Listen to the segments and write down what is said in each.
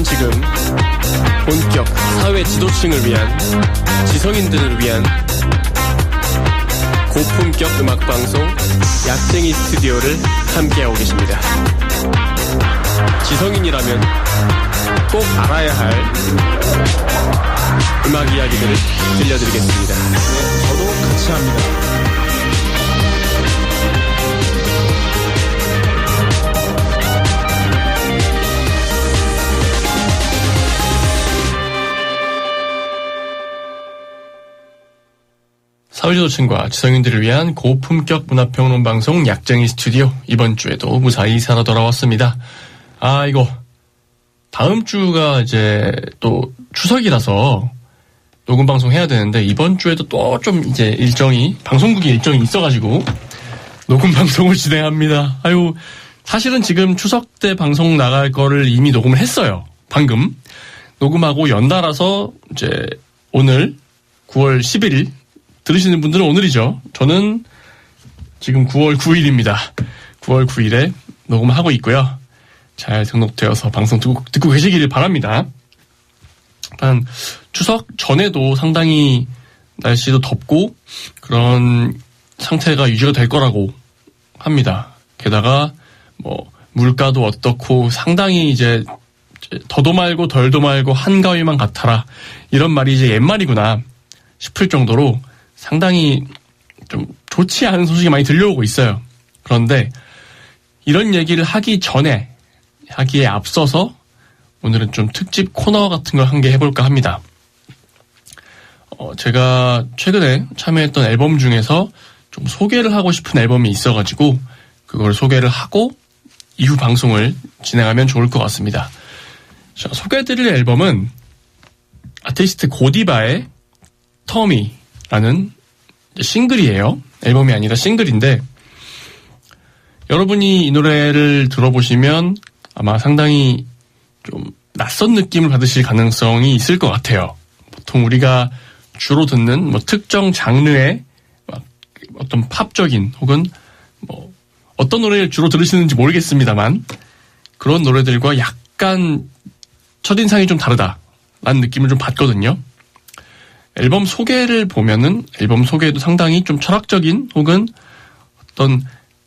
지금 본격 사회 지도층을 위한, 지성인들을 위한 고품격 음악방송 약쟁이 스튜디오를 함께하고 계십니다. 지성인이라면 꼭 알아야 할 음악 이야기들을 들려드리겠습니다. 네, 저도 같이 합니다. 사회지도층과 지성인들을 위한 고품격 문화평론 방송 약쟁이 스튜디오, 이번 주에도 무사히 살아 돌아왔습니다. 이거 다음 주가 이제 또 추석이라서 녹음 방송 해야 되는데, 이번 주에도 또 좀 이제 방송국이 일정이 있어가지고 녹음 방송을 진행합니다. 사실은 지금 추석 때 방송 나갈 거를 이미 녹음을 했어요. 방금 녹음하고 연달아서 이제 오늘 9월 11일 들으시는 분들은 오늘이죠. 저는 지금 9월 9일입니다. 9월 9일에 녹음하고 있고요. 잘 등록되어서 방송 듣고 계시기를 바랍니다. 일단 추석 전에도 상당히 날씨도 덥고 그런 상태가 유지가 될 거라고 합니다. 게다가 물가도 어떻고 상당히 이제 더도 말고 덜도 말고 한가위만 같아라, 이런 말이 이제 옛말이구나 싶을 정도로 상당히 좀 좋지 않은 소식이 많이 들려오고 있어요. 그런데 이런 얘기를 하기에 앞서서 오늘은 좀 특집 코너 같은 걸 한 개 해볼까 합니다. 제가 최근에 참여했던 앨범 중에서 좀 소개를 하고 싶은 앨범이 있어가지고 그걸 소개를 하고 이후 방송을 진행하면 좋을 것 같습니다. 자, 소개해드릴 앨범은 아티스트 고디바의 터미라는 싱글이에요. 앨범이 아니라 싱글인데, 여러분이 이 노래를 들어보시면 아마 상당히 좀 낯선 느낌을 받으실 가능성이 있을 것 같아요. 보통 우리가 주로 듣는 특정 장르의 어떤 팝적인 혹은 어떤 노래를 주로 들으시는지 모르겠습니다만, 그런 노래들과 약간 첫인상이 좀 다르다라는 느낌을 좀 받거든요. 앨범 소개를 보면은 앨범 소개도 상당히 좀 철학적인 혹은 어떤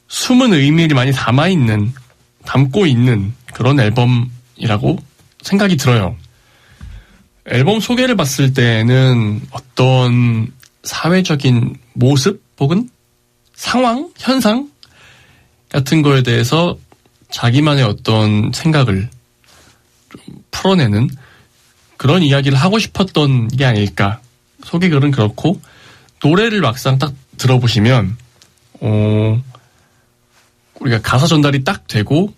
숨은 의미를 많이 담고 있는 그런 앨범이라고 생각이 들어요. 앨범 소개를 봤을 때는 어떤 사회적인 모습 혹은 상황, 현상 같은 거에 대해서 자기만의 어떤 생각을 좀 풀어내는 그런 이야기를 하고 싶었던 게 아닐까. 소개글은 그렇고, 노래를 막상 딱 들어보시면 우리가 가사 전달이 딱 되고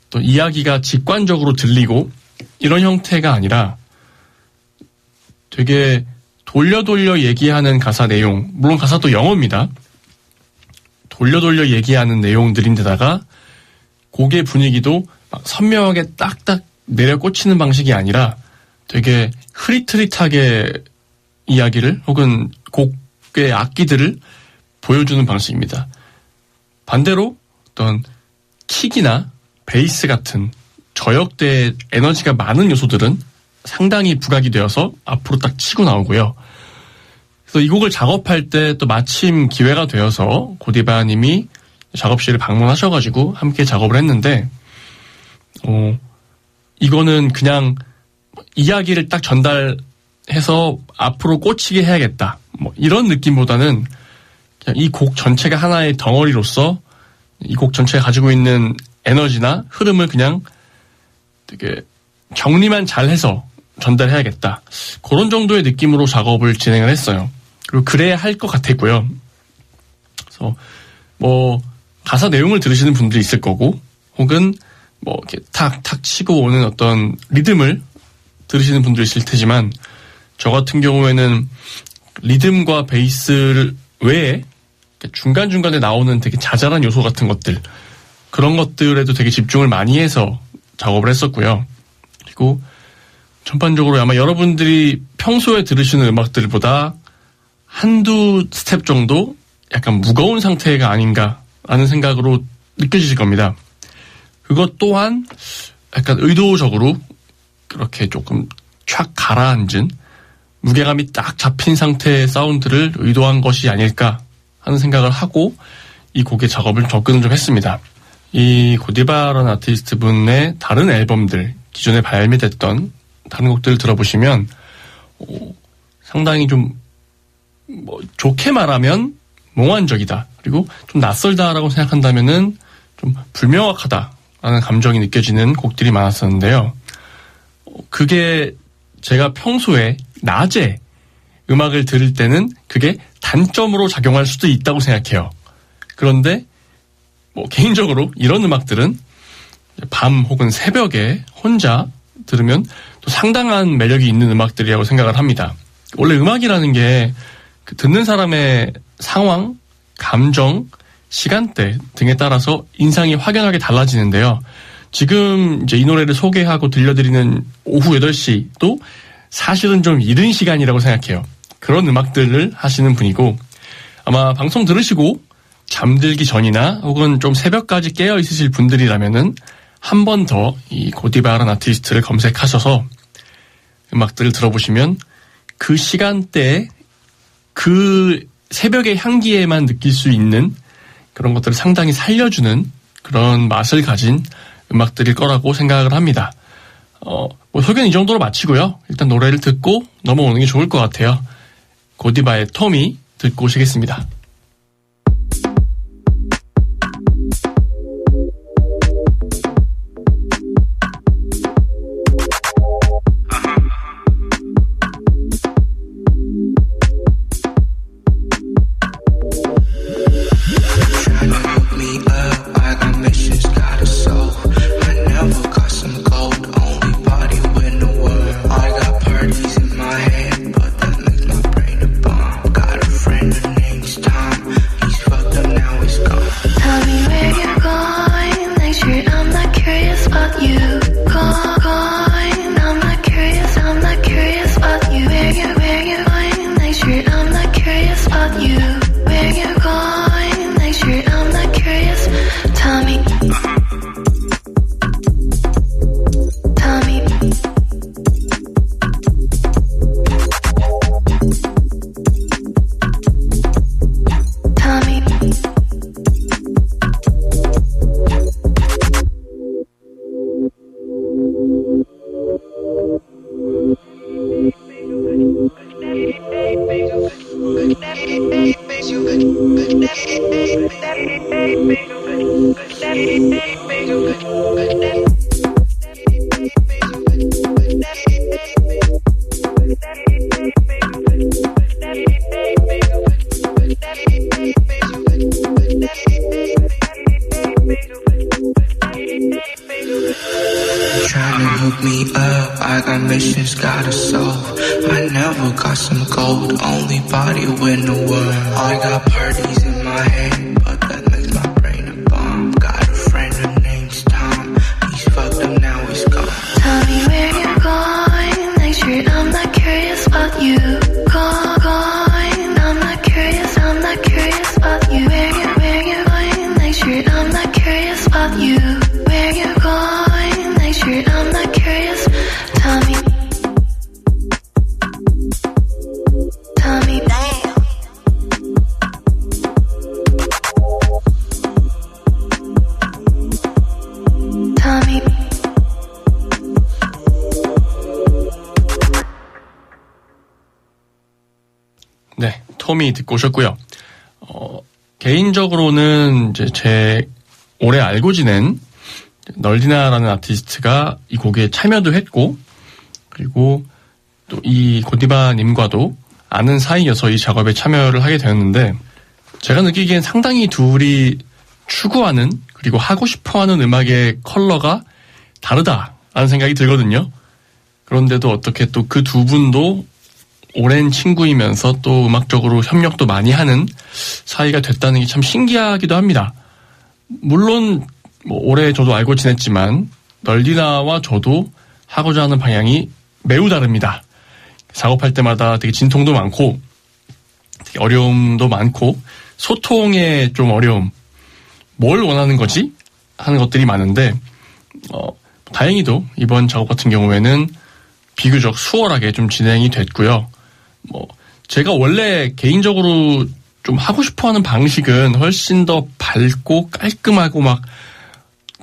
또 이야기가 직관적으로 들리고 이런 형태가 아니라 되게 돌려 얘기하는 가사 내용, 물론 가사도 영어입니다. 돌려 얘기하는 내용들인데다가 곡의 분위기도 막 선명하게 딱딱 내려 꽂히는 방식이 아니라 되게 흐릿흐릿하게 이야기를 혹은 곡의 악기들을 보여주는 방식입니다. 반대로 어떤 킥이나 베이스 같은 저역대의 에너지가 많은 요소들은 상당히 부각이 되어서 앞으로 딱 치고 나오고요. 그래서 이 곡을 작업할 때 또 마침 기회가 되어서 고디바님이 작업실을 방문하셔가지고 함께 작업을 했는데, 이거는 그냥 이야기를 딱 전달해서 앞으로 꽂히게 해야겠다, 이런 느낌보다는 그냥 이 곡 전체가 하나의 덩어리로서 이 곡 전체가 가지고 있는 에너지나 흐름을 그냥 되게 정리만 잘해서 전달해야겠다, 그런 정도의 느낌으로 작업을 진행을 했어요. 그리고 그래야 할 것 같았고요. 그래서 가사 내용을 들으시는 분들이 있을 거고, 혹은 이렇게 탁탁 치고 오는 어떤 리듬을 들으시는 분들이 있을 테지만, 저 같은 경우에는 리듬과 베이스 외에 중간중간에 나오는 되게 자잘한 요소 같은 것들, 그런 것들에도 되게 집중을 많이 해서 작업을 했었고요. 그리고 전반적으로 아마 여러분들이 평소에 들으시는 음악들보다 한두 스텝 정도 약간 무거운 상태가 아닌가라는 생각으로 느껴지실 겁니다. 그것 또한 약간 의도적으로 그렇게 조금 촥 가라앉은 무게감이 딱 잡힌 상태의 사운드를 의도한 것이 아닐까 하는 생각을 하고 이 곡의 작업을 접근을 좀 했습니다. 이 고디바라는 아티스트 분의 다른 앨범들, 기존에 발매됐던 다른 곡들을 들어보시면 상당히 좀 좋게 말하면 몽환적이다. 그리고 좀 낯설다라고 생각한다면은 좀 불명확하다라는 감정이 느껴지는 곡들이 많았었는데요. 그게 제가 평소에 낮에 음악을 들을 때는 그게 단점으로 작용할 수도 있다고 생각해요. 그런데 개인적으로 이런 음악들은 밤 혹은 새벽에 혼자 들으면 또 상당한 매력이 있는 음악들이라고 생각을 합니다. 원래 음악이라는 게 듣는 사람의 상황, 감정, 시간대 등에 따라서 인상이 확연하게 달라지는데요. 지금 이제 이 노래를 소개하고 들려드리는 오후 8시도 사실은 좀 이른 시간이라고 생각해요. 그런 음악들을 하시는 분이고 아마 방송 들으시고 잠들기 전이나 혹은 좀 새벽까지 깨어 있으실 분들이라면은 한 번 더 이 고디바라는 아티스트를 검색하셔서 음악들을 들어보시면 그 시간대에 그 새벽의 향기에만 느낄 수 있는 그런 것들을 상당히 살려주는 그런 맛을 가진 음악들일 거라고 생각을 합니다. 소개는 이 정도로 마치고요. 일단 노래를 듣고 넘어오는 게 좋을 것 같아요. 고디바의 토미 듣고 오시겠습니다. 네, 토미 듣고 오셨고요. 개인적으로는 이제 제 오래 알고 지낸 널디나라는 아티스트가 이 곡에 참여도 했고, 그리고 또 이 고디바님과도 아는 사이여서 이 작업에 참여를 하게 되었는데, 제가 느끼기엔 상당히 둘이 추구하는 그리고 하고 싶어하는 음악의 컬러가 다르다라는 생각이 들거든요. 그런데도 어떻게 또 그 두 분도 오랜 친구이면서 또 음악적으로 협력도 많이 하는 사이가 됐다는 게 참 신기하기도 합니다. 물론 올해 저도 알고 지냈지만 널디나와 저도 하고자 하는 방향이 매우 다릅니다. 작업할 때마다 되게 진통도 많고 되게 어려움도 많고 소통에 좀 어려움, 뭘 원하는 거지? 하는 것들이 많은데 다행히도 이번 작업 같은 경우에는 비교적 수월하게 좀 진행이 됐고요. 뭐 제가 원래 개인적으로 좀 하고 싶어하는 방식은 훨씬 더 밝고 깔끔하고 막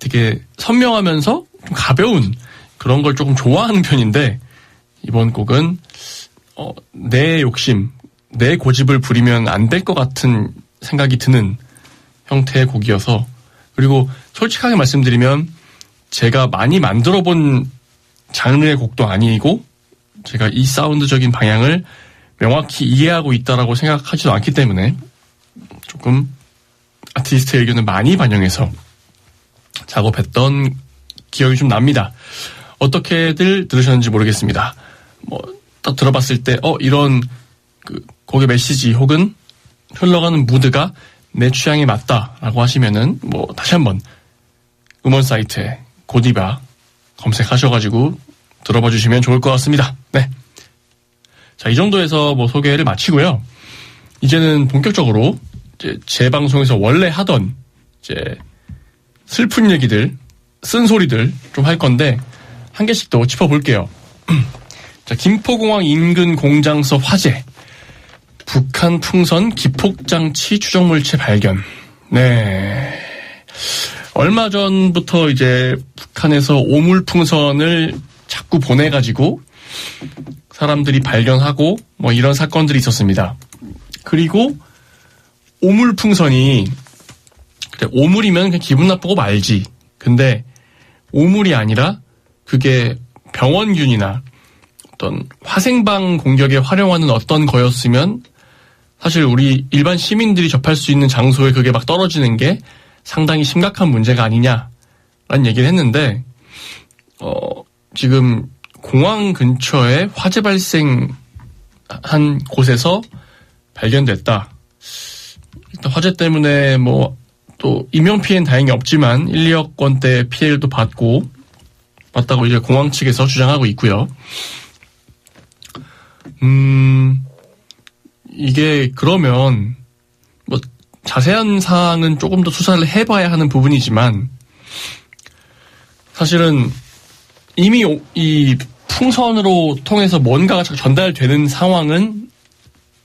되게 선명하면서 좀 가벼운 그런 걸 조금 좋아하는 편인데 이번 곡은 내 욕심, 내 고집을 부리면 안 될 것 같은 생각이 드는 형태의 곡이어서 그리고 솔직하게 말씀드리면 제가 많이 만들어본 장르의 곡도 아니고 제가 이 사운드적인 방향을 명확히 이해하고 있다라고 생각하지도 않기 때문에 조금 아티스트의 의견을 많이 반영해서 작업했던 기억이 좀 납니다. 어떻게들 들으셨는지 모르겠습니다. 뭐 딱 들어봤을 때 이런 그 곡의 메시지 혹은 흘러가는 무드가 내 취향에 맞다라고 하시면은 뭐 다시 한번 음원 사이트에 고디바 검색하셔가지고 들어봐 주시면 좋을 것 같습니다. 네. 자, 이 정도에서 뭐 소개를 마치고요. 이제는 본격적으로 이제 제 방송에서 원래 하던 이제 슬픈 얘기들, 쓴소리들 좀 할 건데 한 개씩 더 짚어볼게요. 자, 김포공항 인근 공장서 화재. 북한 풍선 기폭장치 추정물체 발견. 네. 얼마 전부터 이제 북한에서 오물풍선을 자꾸 보내가지고 사람들이 발견하고 뭐 이런 사건들이 있었습니다. 그리고 오물풍선이 오물이면 그냥 기분 나쁘고 말지. 근데 오물이 아니라 그게 병원균이나 어떤 화생방 공격에 활용하는 어떤 거였으면 사실 우리 일반 시민들이 접할 수 있는 장소에 그게 막 떨어지는 게 상당히 심각한 문제가 아니냐라는 얘기를 했는데 지금 공항 근처에 화재 발생한 곳에서 발견됐다. 일단 화재 때문에 뭐 또 인명피해는 다행히 없지만 1, 2억 원대 피해를 또 받고 맞다고 이제 공항 측에서 주장하고 있고요. 이게 그러면 뭐 자세한 사항은 조금 더 수사를 해봐야 하는 부분이지만 사실은 이미 이 풍선으로 통해서 뭔가가 전달되는 상황은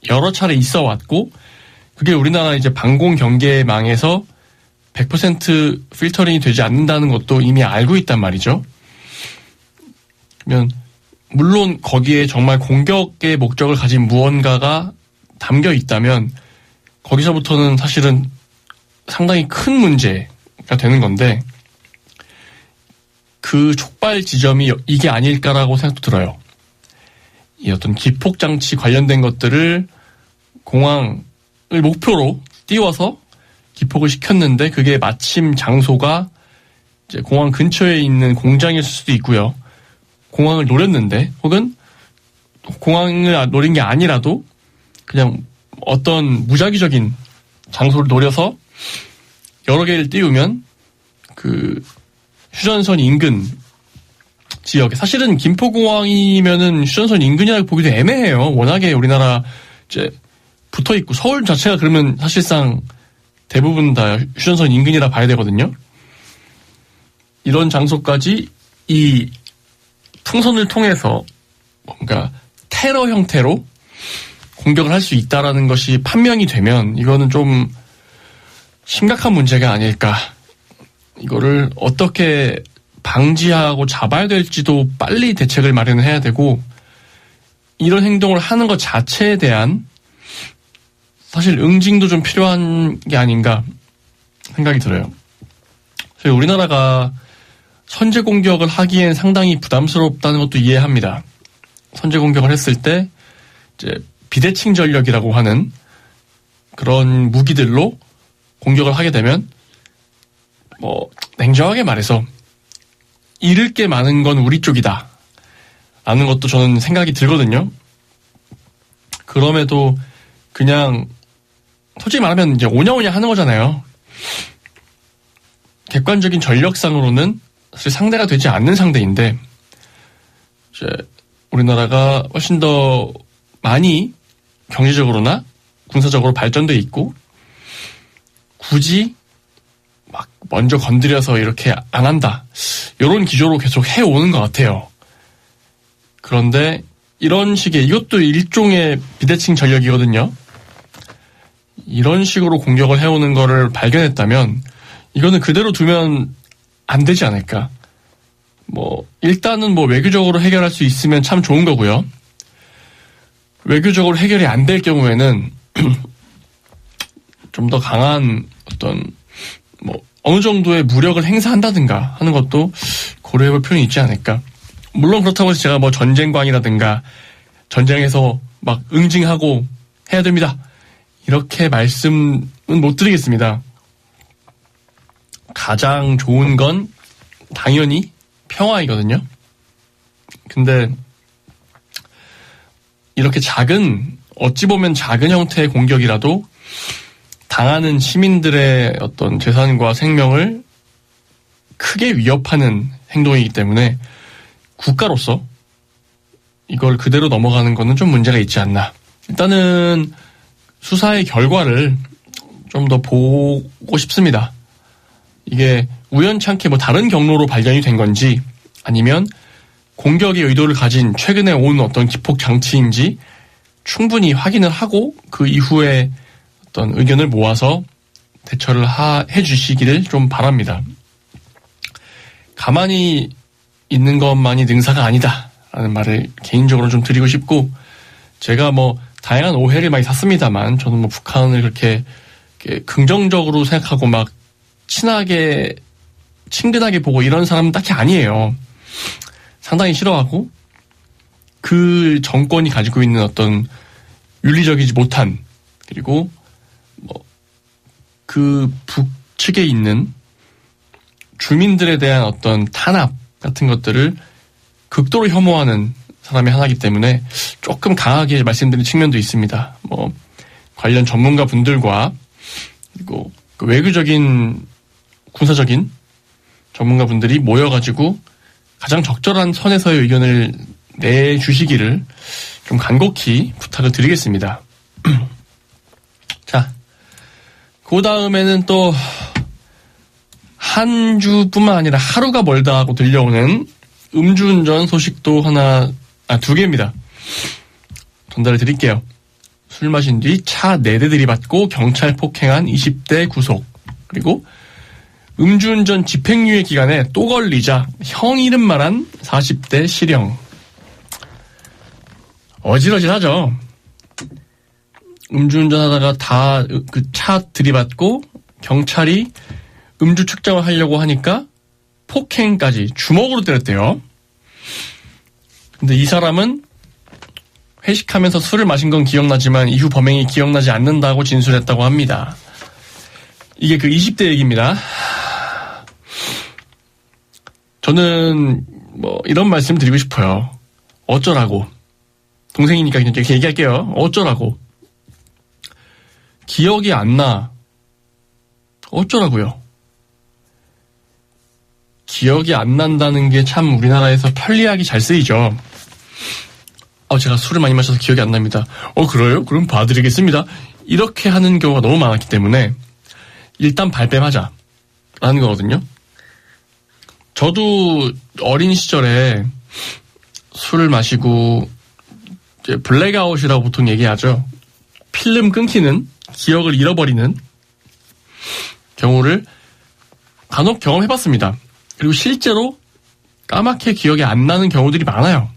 여러 차례 있어 왔고 그게 우리나라 이제 방공 경계망에서 100% 필터링이 되지 않는다는 것도 이미 알고 있단 말이죠. 그러면 물론 거기에 정말 공격의 목적을 가진 무언가가 담겨 있다면 거기서부터는 사실은 상당히 큰 문제가 되는 건데 그 촉발 지점이 이게 아닐까라고 생각도 들어요. 이 어떤 기폭장치 관련된 것들을 공항을 목표로 띄워서 기폭을 시켰는데 그게 마침 장소가 이제 공항 근처에 있는 공장일 수도 있고요. 공항을 노렸는데 혹은 공항을 노린 게 아니라도 그냥 어떤 무작위적인 장소를 노려서 여러 개를 띄우면 그 휴전선 인근 지역에 사실은 김포공항이면은 휴전선 인근이라고 보기도 애매해요. 워낙에 우리나라 이제 붙어 있고 서울 자체가 그러면 사실상 대부분 다 휴전선 인근이라 봐야 되거든요. 이런 장소까지 이 풍선을 통해서 뭔가 테러 형태로 공격을 할 수 있다라는 것이 판명이 되면 이거는 좀 심각한 문제가 아닐까. 이거를 어떻게 방지하고 잡아야 될지도 빨리 대책을 마련해야 되고 이런 행동을 하는 것 자체에 대한 사실 응징도 좀 필요한 게 아닌가 생각이 들어요. 우리나라가 선제 공격을 하기엔 상당히 부담스럽다는 것도 이해합니다. 선제 공격을 했을 때 이제 비대칭 전력이라고 하는 그런 무기들로 공격을 하게 되면 뭐 냉정하게 말해서 잃을 게 많은 건 우리 쪽이다 라는 것도 저는 생각이 들거든요. 그럼에도 그냥 솔직히 말하면 이제 오냐오냐 하는 거잖아요. 객관적인 전력상으로는 사실 상대가 되지 않는 상대인데 이제 우리나라가 훨씬 더 많이 경제적으로나 군사적으로 발전돼 있고 굳이 막 먼저 건드려서 이렇게 안 한다. 이런 기조로 계속 해오는 것 같아요. 그런데 이런 식의 이것도 일종의 비대칭 전력이거든요. 이런 식으로 공격을 해오는 거를 발견했다면 이거는 그대로 두면 안 되지 않을까. 일단은 외교적으로 해결할 수 있으면 참 좋은 거고요. 외교적으로 해결이 안 될 경우에는 좀 더 강한 어느 정도의 무력을 행사한다든가 하는 것도 고려해볼 필요는 있지 않을까. 물론 그렇다고 해서 제가 전쟁광이라든가 전쟁에서 막 응징하고 해야 됩니다, 이렇게 말씀은 못 드리겠습니다. 가장 좋은 건 당연히 평화이거든요. 근데 이렇게 어찌 보면 작은 형태의 공격이라도 당하는 시민들의 어떤 재산과 생명을 크게 위협하는 행동이기 때문에 국가로서 이걸 그대로 넘어가는 거는 좀 문제가 있지 않나. 일단은 수사의 결과를 좀 더 보고 싶습니다. 이게 우연찮게 다른 경로로 발견이 된 건지 아니면 공격의 의도를 가진 최근에 온 어떤 기폭 장치인지 충분히 확인을 하고 그 이후에 어떤 의견을 모아서 대처를 해주시기를 좀 바랍니다. 가만히 있는 것만이 능사가 아니다라는 말을 개인적으로 좀 드리고 싶고, 제가 다양한 오해를 많이 샀습니다만 저는 북한을 그렇게 긍정적으로 생각하고 막 친근하게 보고 이런 사람은 딱히 아니에요. 상당히 싫어하고 그 정권이 가지고 있는 어떤 윤리적이지 못한, 그리고 그 북측에 있는 주민들에 대한 어떤 탄압 같은 것들을 극도로 혐오하는 사람이 하나이기 때문에 조금 강하게 말씀드린 측면도 있습니다. 관련 전문가 분들과 그리고 그 외교적인 군사적인 전문가 분들이 모여가지고 가장 적절한 선에서의 의견을 내주시기를 좀 간곡히 부탁을 드리겠습니다. 자, 그 다음에는 또 한 주뿐만 아니라 하루가 멀다 하고 들려오는 음주운전 소식도 두 개입니다. 전달을 드릴게요. 술 마신 뒤 차 4대 들이받고 경찰 폭행한 20대 구속. 그리고 음주운전 집행유예 기간에 또 걸리자 형 이름 말한 40대 실형. 어질어질하죠. 음주운전하다가 다 그 차 들이받고 경찰이 음주 측정을 하려고 하니까 폭행까지 주먹으로 때렸대요. 근데 이 사람은 회식하면서 술을 마신 건 기억나지만 이후 범행이 기억나지 않는다고 진술했다고 합니다. 이게 그 20대 얘기입니다. 저는 이런 말씀 드리고 싶어요. 어쩌라고. 동생이니까 그냥 이렇게 얘기할게요. 어쩌라고. 기억이 안 나. 어쩌라고요. 기억이 안 난다는 게 참 우리나라에서 편리하게 잘 쓰이죠. 제가 술을 많이 마셔서 기억이 안 납니다. 그래요? 그럼 봐드리겠습니다. 이렇게 하는 경우가 너무 많았기 때문에 일단 발뺌하자 라는 거거든요. 저도 어린 시절에 술을 마시고 이제 블랙아웃이라고 보통 얘기하죠. 필름 끊기는, 기억을 잃어버리는 경우를 간혹 경험해봤습니다. 그리고 실제로 까맣게 기억이 안 나는 경우들이 많아요.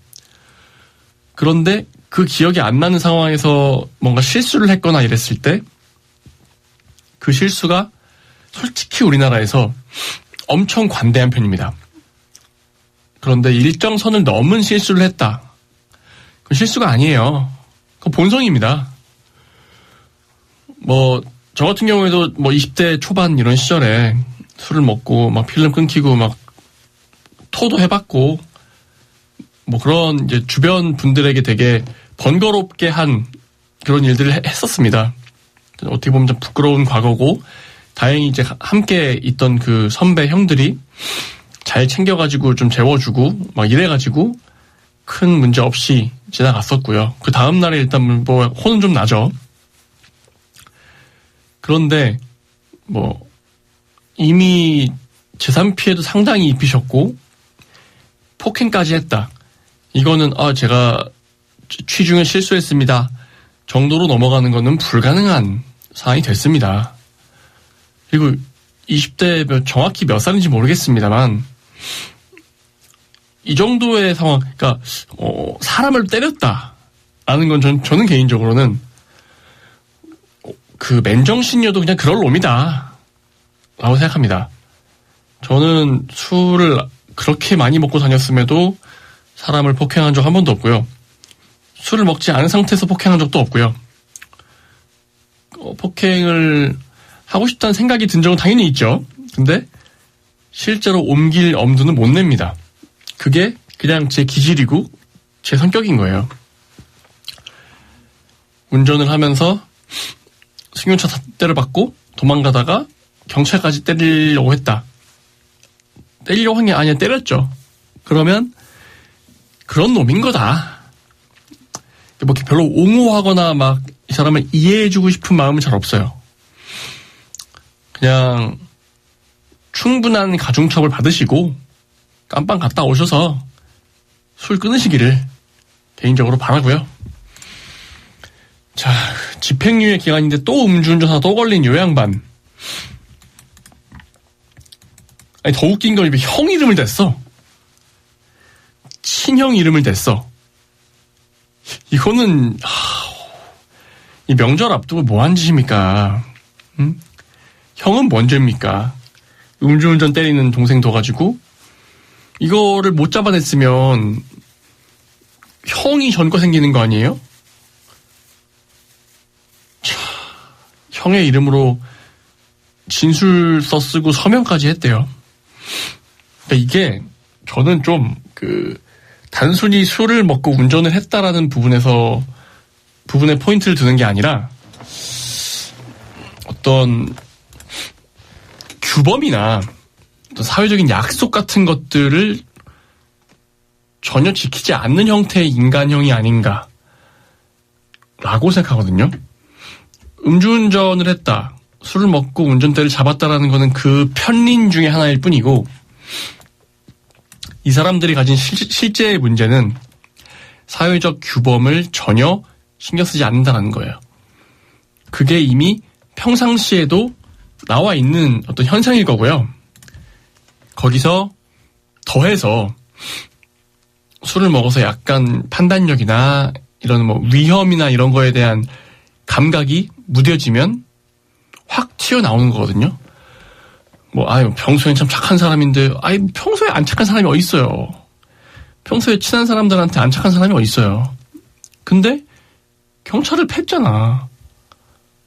그런데 그 기억이 안 나는 상황에서 뭔가 실수를 했거나 이랬을 때 그 실수가 솔직히 우리나라에서 엄청 관대한 편입니다. 그런데 일정 선을 넘은 실수를 했다. 그건 실수가 아니에요. 그건 본성입니다. 저 같은 경우에도 20대 초반 이런 시절에 술을 먹고 막 필름 끊기고 막 토도 해봤고 그런 이제 주변 분들에게 되게 번거롭게 한 그런 일들을 했었습니다. 어떻게 보면 좀 부끄러운 과거고, 다행히 이제 함께 있던 그 선배 형들이 잘 챙겨가지고 좀 재워주고 막 이래가지고 큰 문제 없이 지나갔었고요. 그 다음날에 일단 혼은 좀 나죠. 그런데 이미 재산 피해도 상당히 입히셨고 폭행까지 했다. 이거는 제가 취중에 실수했습니다 정도로 넘어가는 거는 불가능한 상황이 됐습니다. 그리고 20대 정확히 몇 살인지 모르겠습니다만 이 정도의 상황, 그러니까 사람을 때렸다라는 건 저는 개인적으로는 그 맨정신이어도 그냥 그럴 놈이다 라고 생각합니다. 저는 술을 그렇게 많이 먹고 다녔음에도 사람을 폭행한 적 한 번도 없고요. 술을 먹지 않은 상태에서 폭행한 적도 없고요. 폭행을 하고 싶다는 생각이 든 적은 당연히 있죠. 근데 실제로 옮길 엄두는 못 냅니다. 그게 그냥 제 기질이고 제 성격인 거예요. 운전을 하면서 승용차 때려받고 도망가다가 경찰까지 때리려고 했다. 때리려고 한 게 아니라 때렸죠. 그러면 그런 놈인 거다. 뭐 별로 옹호하거나 막 이 사람을 이해해주고 싶은 마음은 잘 없어요. 그냥 충분한 가중처벌 받으시고 깜빵 갔다 오셔서 술 끊으시기를 개인적으로 바라고요. 자, 집행유예 기간인데 또 음주운전하다 또 걸린 요 양반. 아니, 더 웃긴 건 형 이름을 댔어. 친형 이름을 댔어. 이거는 이 명절 앞두고 뭐한 짓입니까? 응? 형은 뭔 죄입니까? 음주운전 때리는 동생 둬가지고 이거를 못 잡아냈으면 형이 전과 생기는 거 아니에요? 차, 형의 이름으로 진술서 쓰고 서명까지 했대요. 그러니까 이게 저는 좀 단순히 술을 먹고 운전을 했다라는 부분에 포인트를 두는 게 아니라 어떤 규범이나 어떤 사회적인 약속 같은 것들을 전혀 지키지 않는 형태의 인간형이 아닌가라고 생각하거든요. 음주운전을 했다, 술을 먹고 운전대를 잡았다라는 거는 그 편린 중에 하나일 뿐이고 이 사람들이 가진 실제의 문제는 사회적 규범을 전혀 신경 쓰지 않는다는 거예요. 그게 이미 평상시에도 나와 있는 어떤 현상일 거고요. 거기서 더해서 술을 먹어서 약간 판단력이나 이런 위험이나 이런 거에 대한 감각이 무뎌지면 확 튀어나오는 거거든요. 평소엔 참 착한 사람인데, 평소에 안 착한 사람이 어딨어요. 평소에 친한 사람들한테 안 착한 사람이 어딨어요. 근데 경찰을 팼잖아.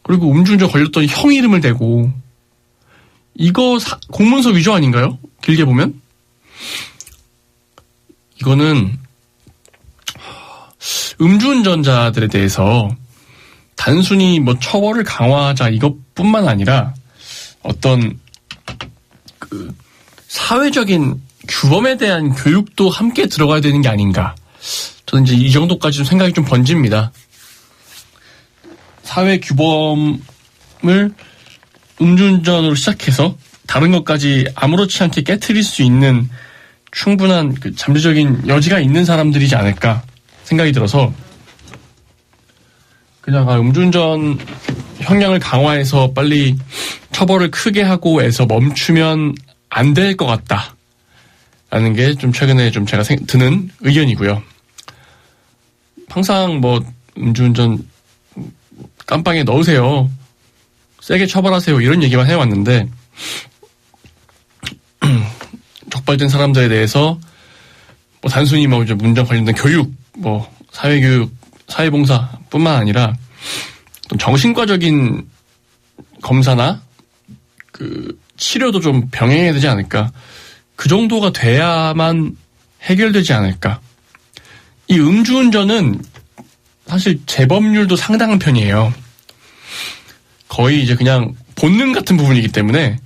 그리고 음주운전 걸렸더니 형 이름을 대고. 이거 공문서 위조 아닌가요? 길게 보면? 이거는 음주운전자들에 대해서 단순히 처벌을 강화하자 이것뿐만 아니라 어떤 사회적인 규범에 대한 교육도 함께 들어가야 되는 게 아닌가. 저는 이제 이 정도까지 좀 생각이 좀 번집니다. 사회 규범을 음주운전으로 시작해서 다른 것까지 아무렇지 않게 깨트릴 수 있는 충분한 잠재적인 여지가 있는 사람들이지 않을까 생각이 들어서 그냥 음주운전 형량을 강화해서 빨리 처벌을 크게 하고 해서 멈추면 안 될 것 같다 라는 게 좀 최근에 좀 제가 드는 의견이고요. 항상 음주운전 깜빵에 넣으세요, 세게 처벌하세요 이런 얘기만 해왔는데 적발된 사람들에 대해서 단순히 운전 관련된 교육, 사회교육, 사회봉사뿐만 아니라 정신과적인 검사나 치료도 좀 병행해야 되지 않을까. 그 정도가 돼야만 해결되지 않을까. 이 음주운전은 사실 재범률도 상당한 편이에요. 거의 이제 그냥 본능 같은 부분이기 때문에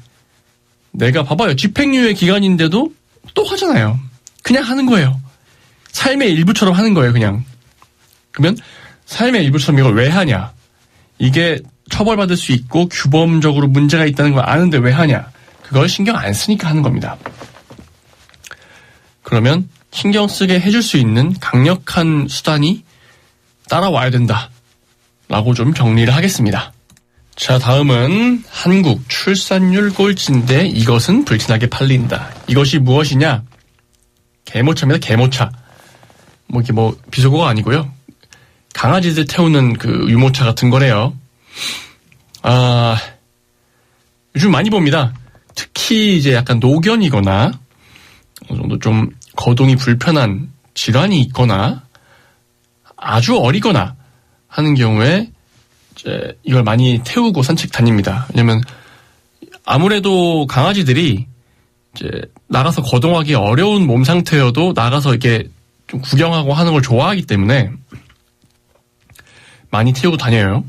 내가 봐봐요. 집행유예 기간인데도 또 하잖아요. 그냥 하는 거예요. 삶의 일부처럼 하는 거예요, 그냥. 그러면 삶의 일부처럼 이걸 왜 하냐? 이게 처벌받을 수 있고 규범적으로 문제가 있다는 걸 아는데 왜 하냐? 그걸 신경 안 쓰니까 하는 겁니다. 그러면 신경 쓰게 해줄 수 있는 강력한 수단이 따라와야 된다. 라고 좀 정리를 하겠습니다. 자, 다음은 한국 출산율 꼴찌인데 이것은 불티나게 팔린다. 이것이 무엇이냐? 개모차입니다. 개모차. 이게 비속어가 아니고요. 강아지들 태우는 그 유모차 같은 거래요. 요즘 많이 봅니다. 특히 이제 약간 노견이거나 어느 정도 좀 거동이 불편한 질환이 있거나 아주 어리거나 하는 경우에 이제 이걸 많이 태우고 산책 다닙니다. 왜냐면 아무래도 강아지들이 이제 나가서 거동하기 어려운 몸 상태여도 나가서 이렇게 좀 구경하고 하는 걸 좋아하기 때문에 많이 태우고 다녀요.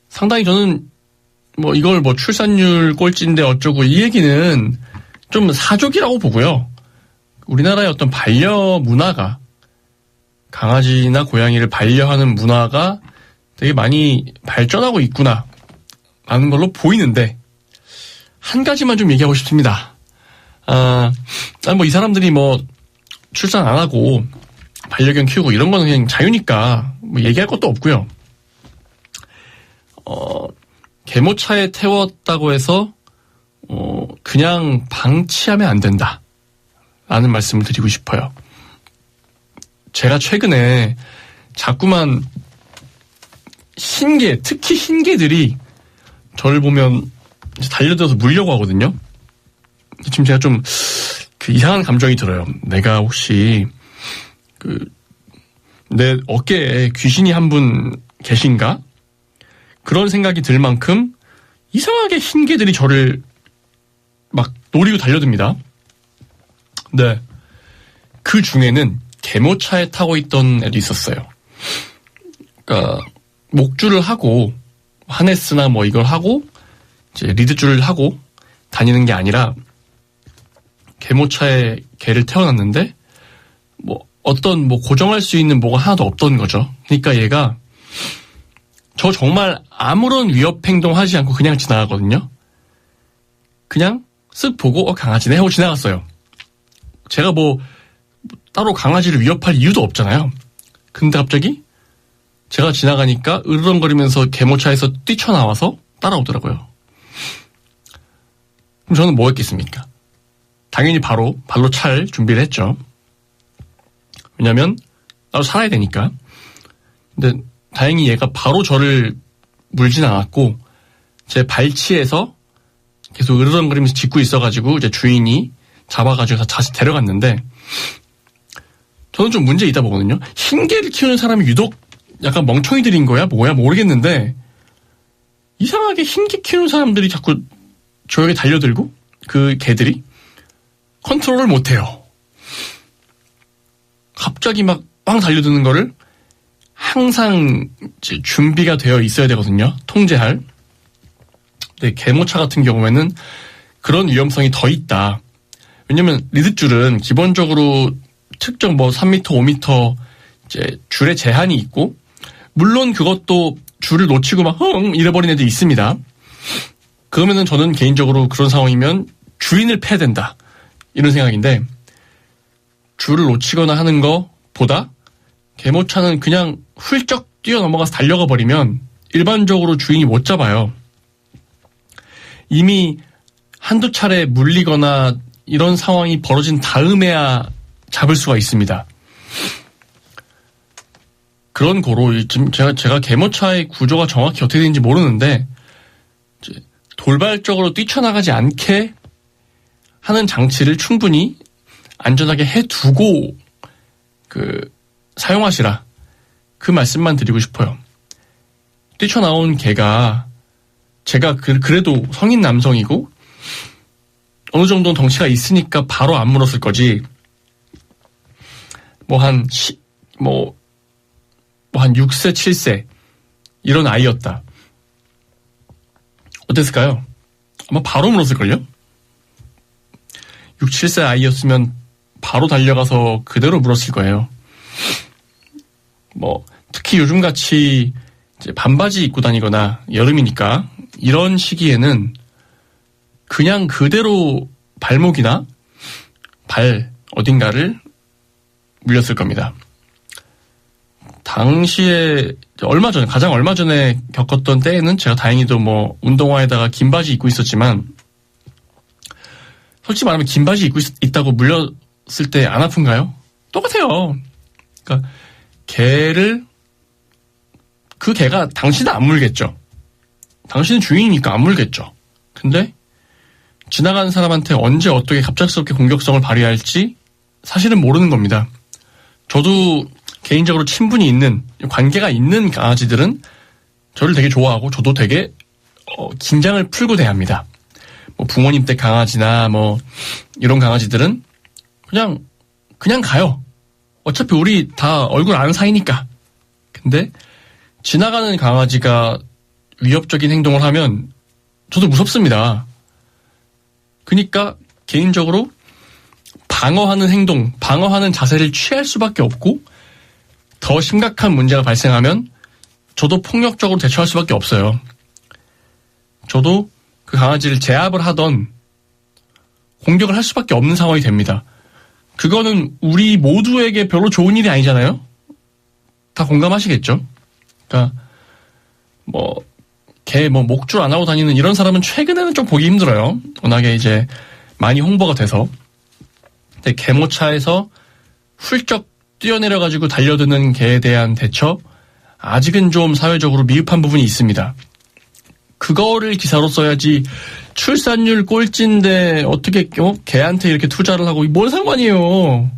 상당히 저는 이걸 출산율 꼴찌인데 어쩌고 이 얘기는 좀 사족이라고 보고요. 우리나라의 어떤 반려 문화가 강아지나 고양이를 반려하는 문화가 되게 많이 발전하고 있구나 라는 걸로 보이는데 한 가지만 좀 얘기하고 싶습니다. 이 사람들이 출산 안 하고 반려견 키우고 이런 거는 그냥 자유니까 얘기할 것도 없고요. 개모차에 태웠다고 해서 그냥 방치하면 안 된다 라는 말씀을 드리고 싶어요. 제가 최근에 자꾸만 흰개, 특히 흰개들이 저를 보면 달려들어서 물려고 하거든요. 지금 제가 좀 이상한 감정이 들어요. 내가 혹시 내 어깨에 귀신이 한 분 계신가? 그런 생각이 들 만큼 이상하게 흰개들이 저를 막 노리고 달려듭니다. 네. 그 중에는 개모차에 타고 있던 애도 있었어요. 그러니까 목줄을 하고 하네스나 이걸 하고 이제 리드줄을 하고 다니는 게 아니라 개모차에 개를 태워놨는데 어떤 고정할 수 있는 뭐가 하나도 없던 거죠. 그러니까 얘가 저 정말 아무런 위협 행동하지 않고 그냥 지나가거든요. 그냥 쓱 보고 강아지네 하고 지나갔어요. 제가 따로 강아지를 위협할 이유도 없잖아요. 근데 갑자기 제가 지나가니까 으르렁거리면서 개모차에서 뛰쳐나와서 따라오더라고요. 그럼 저는 뭐 했겠습니까? 당연히 바로 발로 찰 준비를 했죠. 왜냐면 나도 살아야 되니까. 근데 다행히 얘가 바로 저를 물진 않았고 제 발치에서 계속 으르렁거리면서 짖고 있어가지고 이제 주인이 잡아가지고 다시 데려갔는데 저는 좀 문제 있다 보거든요. 흰개를 키우는 사람이 유독 약간 멍청이들인 거야? 뭐야? 모르겠는데 이상하게 흰개 키우는 사람들이 자꾸 저에게 달려들고 그 개들이 컨트롤을 못해요. 갑자기 막 빵 달려드는 거를 항상 이제 준비가 되어 있어야 되거든요. 통제할. 근데 개모차 같은 경우에는 그런 위험성이 더 있다. 왜냐면 리드줄은 기본적으로 특정 3m, 5m 이제 줄에 제한이 있고 물론 그것도 줄을 놓치고 막 잃어버린 애도 있습니다. 그러면은 저는 개인적으로 그런 상황이면 주인을 패야 된다. 이런 생각인데 줄을 놓치거나 하는 것보다 개모차는 그냥 훌쩍 뛰어넘어가서 달려가 버리면 일반적으로 주인이 못 잡아요. 이미 한두 차례 물리거나 이런 상황이 벌어진 다음에야 잡을 수가 있습니다. 그런 고로 지금 제가 개모차의 구조가 정확히 어떻게 되는지 모르는데 돌발적으로 뛰쳐나가지 않게 하는 장치를 충분히 안전하게 해두고 사용하시라. 그 말씀만 드리고 싶어요. 뛰쳐나온 개가 제가 그래도 성인 남성이고 어느 정도는 덩치가 있으니까 바로 안 물었을 거지. 한 6세, 7세 이런 아이였다. 어땠을까요? 아마 바로 물었을걸요? 6, 7세 아이였으면 바로 달려가서 그대로 물었을 거예요. 특히 요즘같이 이제 반바지 입고 다니거나 여름이니까 이런 시기에는 그냥 그대로 발목이나 어딘가를 물렸을 겁니다. 당시에 가장 얼마 전에 겪었던 때에는 제가 다행히도 뭐 운동화에다가 긴 바지 입고 있었지만 솔직히 말하면 긴 바지 입고 있다고 물렸을 때 안 아픈가요? 똑같아요. 그러니까 그 개가 당신은 안 물겠죠. 당신은 주인이니까 안 물겠죠. 근데 지나가는 사람한테 언제 어떻게 갑작스럽게 공격성을 발휘할지 사실은 모르는 겁니다. 저도 개인적으로 친분이 있는, 관계가 있는 강아지들은 저를 되게 좋아하고 저도 되게 긴장을 풀고 대합니다. 뭐 부모님 댁 강아지나 뭐 이런 강아지들은 그냥 가요. 어차피 우리 다 얼굴 아는 사이니까. 근데 지나가는 강아지가 위협적인 행동을 하면 저도 무섭습니다. 그러니까 개인적으로 방어하는 행동, 방어하는 자세를 취할 수밖에 없고 더 심각한 문제가 발생하면 저도 폭력적으로 대처할 수밖에 없어요. 저도 그 강아지를 제압을 하던 공격을 할 수밖에 없는 상황이 됩니다. 그거는 우리 모두에게 별로 좋은 일이 아니잖아요? 다 공감하시겠죠? 그러니까 개 목줄 안 하고 다니는 이런 사람은 최근에는 좀 보기 힘들어요. 워낙에 이제 많이 홍보가 돼서. 근데 개모차에서 훌쩍 뛰어내려가지고 달려드는 개에 대한 대처, 아직은 좀 사회적으로 미흡한 부분이 있습니다. 그거를 기사로 써야지 출산율 꼴찌인데 어떻게 개한테 이렇게 투자를 하고 뭔 상관이에요.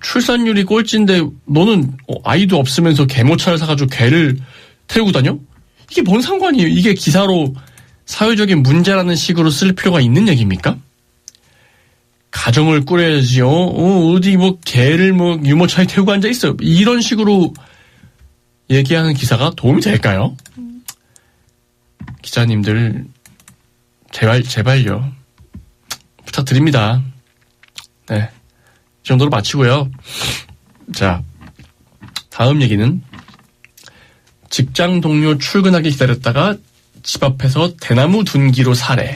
출산율이 꼴찌인데 너는 아이도 없으면서 개모차를 사가지고 개를 태우고 다녀? 이게 뭔 상관이에요? 이게 기사로 사회적인 문제라는 식으로 쓸 필요가 있는 얘기입니까? 가정을 꾸려야지요. 어디 개를 유모차에 태우고 앉아있어요. 이런 식으로 얘기하는 기사가 도움이 될까요? 기자님들, 제발요. 부탁드립니다. 네. 이 정도로 마치고요. 자, 다음 얘기는 직장 동료 출근하기 기다렸다가 집 앞에서 대나무 둔기로 살해.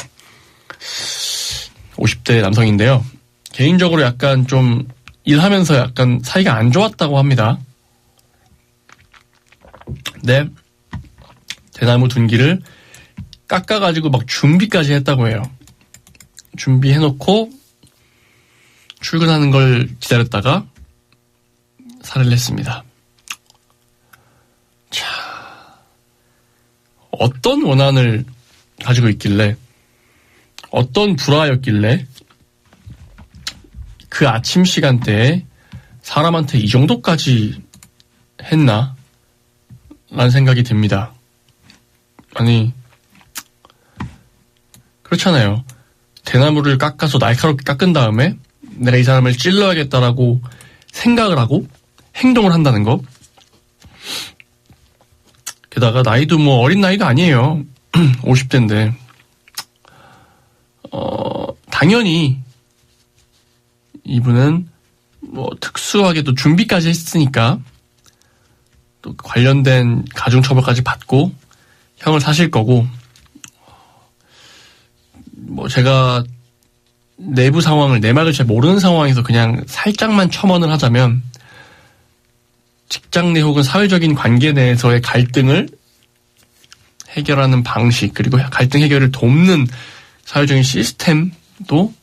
50대 남성인데요. 개인적으로 약간 좀 일하면서 약간 사이가 안 좋았다고 합니다. 네. 대나무 둔기를 깎아가지고 막 준비까지 했다고 해요. 준비해놓고 출근하는 걸 기다렸다가 살해를 했습니다. 자, 어떤 원한을 가지고 있길래, 어떤 불화였길래 그 아침 시간대에 사람한테 이 정도까지 했나? 라는 생각이 듭니다. 아니, 그렇잖아요. 대나무를 깎아서 날카롭게 깎은 다음에 내가 이 사람을 찔러야겠다라고 생각을 하고 행동을 한다는 거. 게다가 나이도 어린 나이가 아니에요. 50대인데. 당연히 이분은 특수하게도 준비까지 했으니까 또 관련된 가중처벌까지 받고 형을 사실 거고, 제가 내부 상황을, 내막을 잘 모르는 상황에서 그냥 살짝만 첨언을 하자면, 직장 내 혹은 사회적인 관계 내에서의 갈등을 해결하는 방식, 그리고 갈등 해결을 돕는 사회적인 시스템도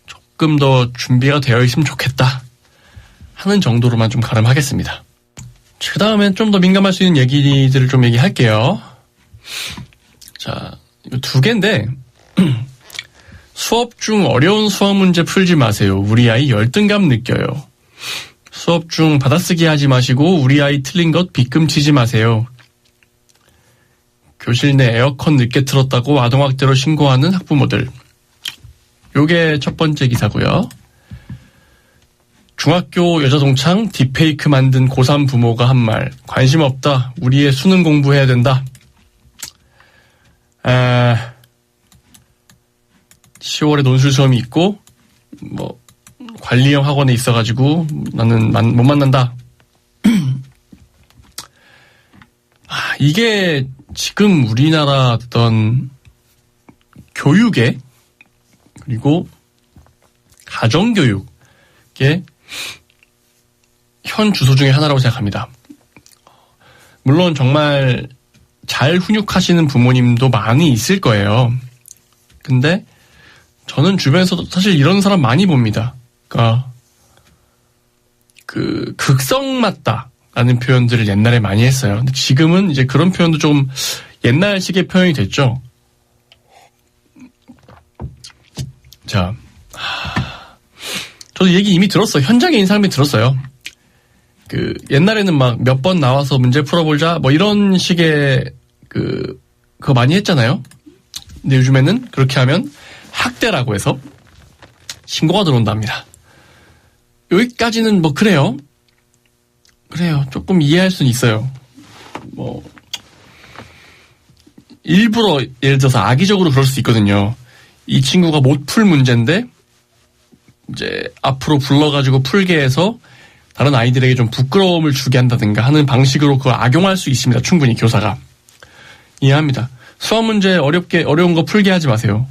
조금 더 준비가 되어 있으면 좋겠다 하는 정도로만 좀 가름하겠습니다. 그 다음엔 좀 더 민감할 수 있는 얘기들을 좀 얘기할게요. 자, 이거 2개인데 수업 중 어려운 수학 문제 풀지 마세요. 우리 아이 열등감 느껴요. 수업 중 받아쓰기 하지 마시고 우리 아이 틀린 것 빗금 치지 마세요. 교실 내 에어컨 늦게 틀었다고 아동학대로 신고하는 학부모들. 요게 첫 번째 기사고요. 중학교 여자 동창 딥페이크 만든 고3 부모가 한 말. 관심 없다. 우리 애 수능 공부해야 된다. 10월에 논술 시험이 있고 관리형 학원에 있어가지고 나는 못 만난다. 이게 지금 우리나라 어떤 교육에, 그리고 가정교육의 현 주소 중에 하나라고 생각합니다. 물론 정말 잘 훈육하시는 부모님도 많이 있을 거예요. 근데 저는 주변에서도 사실 이런 사람 많이 봅니다. 그러니까 그 극성 맞다라는 표현들을 옛날에 많이 했어요. 근데 지금은 이제 그런 표현도 좀 옛날식의 표현이 됐죠. 자, 저도 얘기 이미 들었어요. 현장에 있는 사람이 들었어요. 그 옛날에는 막 몇 번 나와서 문제 풀어보자 뭐 이런 식의 그거 많이 했잖아요. 근데 요즘에는 그렇게 하면 학대라고 해서 신고가 들어온답니다. 여기까지는 뭐 그래요. 조금 이해할 수는 있어요. 뭐 일부러 예를 들어서 악의적으로 그럴 수 있거든요. 이 친구가 못 풀 문제인데 이제 앞으로 불러가지고 풀게 해서 다른 아이들에게 좀 부끄러움을 주게 한다든가 하는 방식으로 그걸 악용할 수 있습니다. 충분히 교사가. 이해합니다. 수학 문제 어려운 거 풀게 하지 마세요.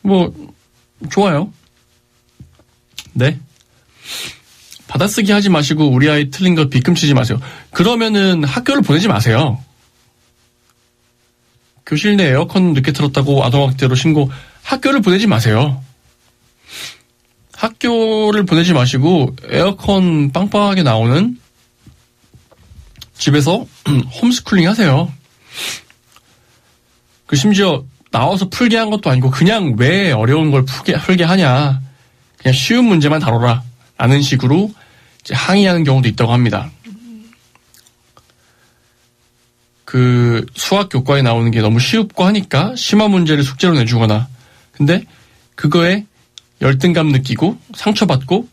뭐 좋아요. 네. 받아쓰기 하지 마시고 우리 아이 틀린 거 빗금치지 마세요. 그러면은 학교를 보내지 마세요. 교실 내 에어컨 늦게 틀었다고 아동학대로 신고, 학교를 보내지 마세요. 학교를 보내지 마시고 에어컨 빵빵하게 나오는 집에서 홈스쿨링 하세요. 그 심지어 나와서 풀게 한 것도 아니고 그냥 왜 어려운 걸 풀게 하냐. 그냥 쉬운 문제만 다뤄라. 라는 식으로 이제 항의하는 경우도 있다고 합니다. 그 수학 교과에 나오는 게 너무 쉽고 하니까 심화 문제를 숙제로 내주거나, 근데 그거에 열등감 느끼고 상처받고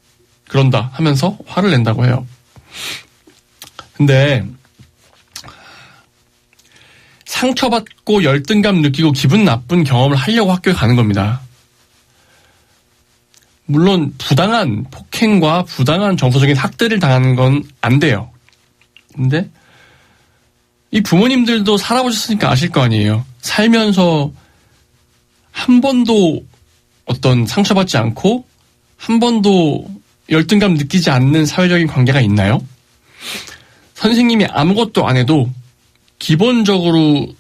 그런다 하면서 화를 낸다고 해요. 근데 상처받고 열등감 느끼고 기분 나쁜 경험을 하려고 학교에 가는 겁니다. 물론 부당한 폭행과 부당한 정서적인 학대를 당하는 건 안 돼요. 근데 이 부모님들도 살아보셨으니까 아실 거 아니에요. 살면서 한 번도 어떤 상처받지 않고 한 번도 열등감 느끼지 않는 사회적인 관계가 있나요? 선생님이 아무것도 안 해도 기본적으로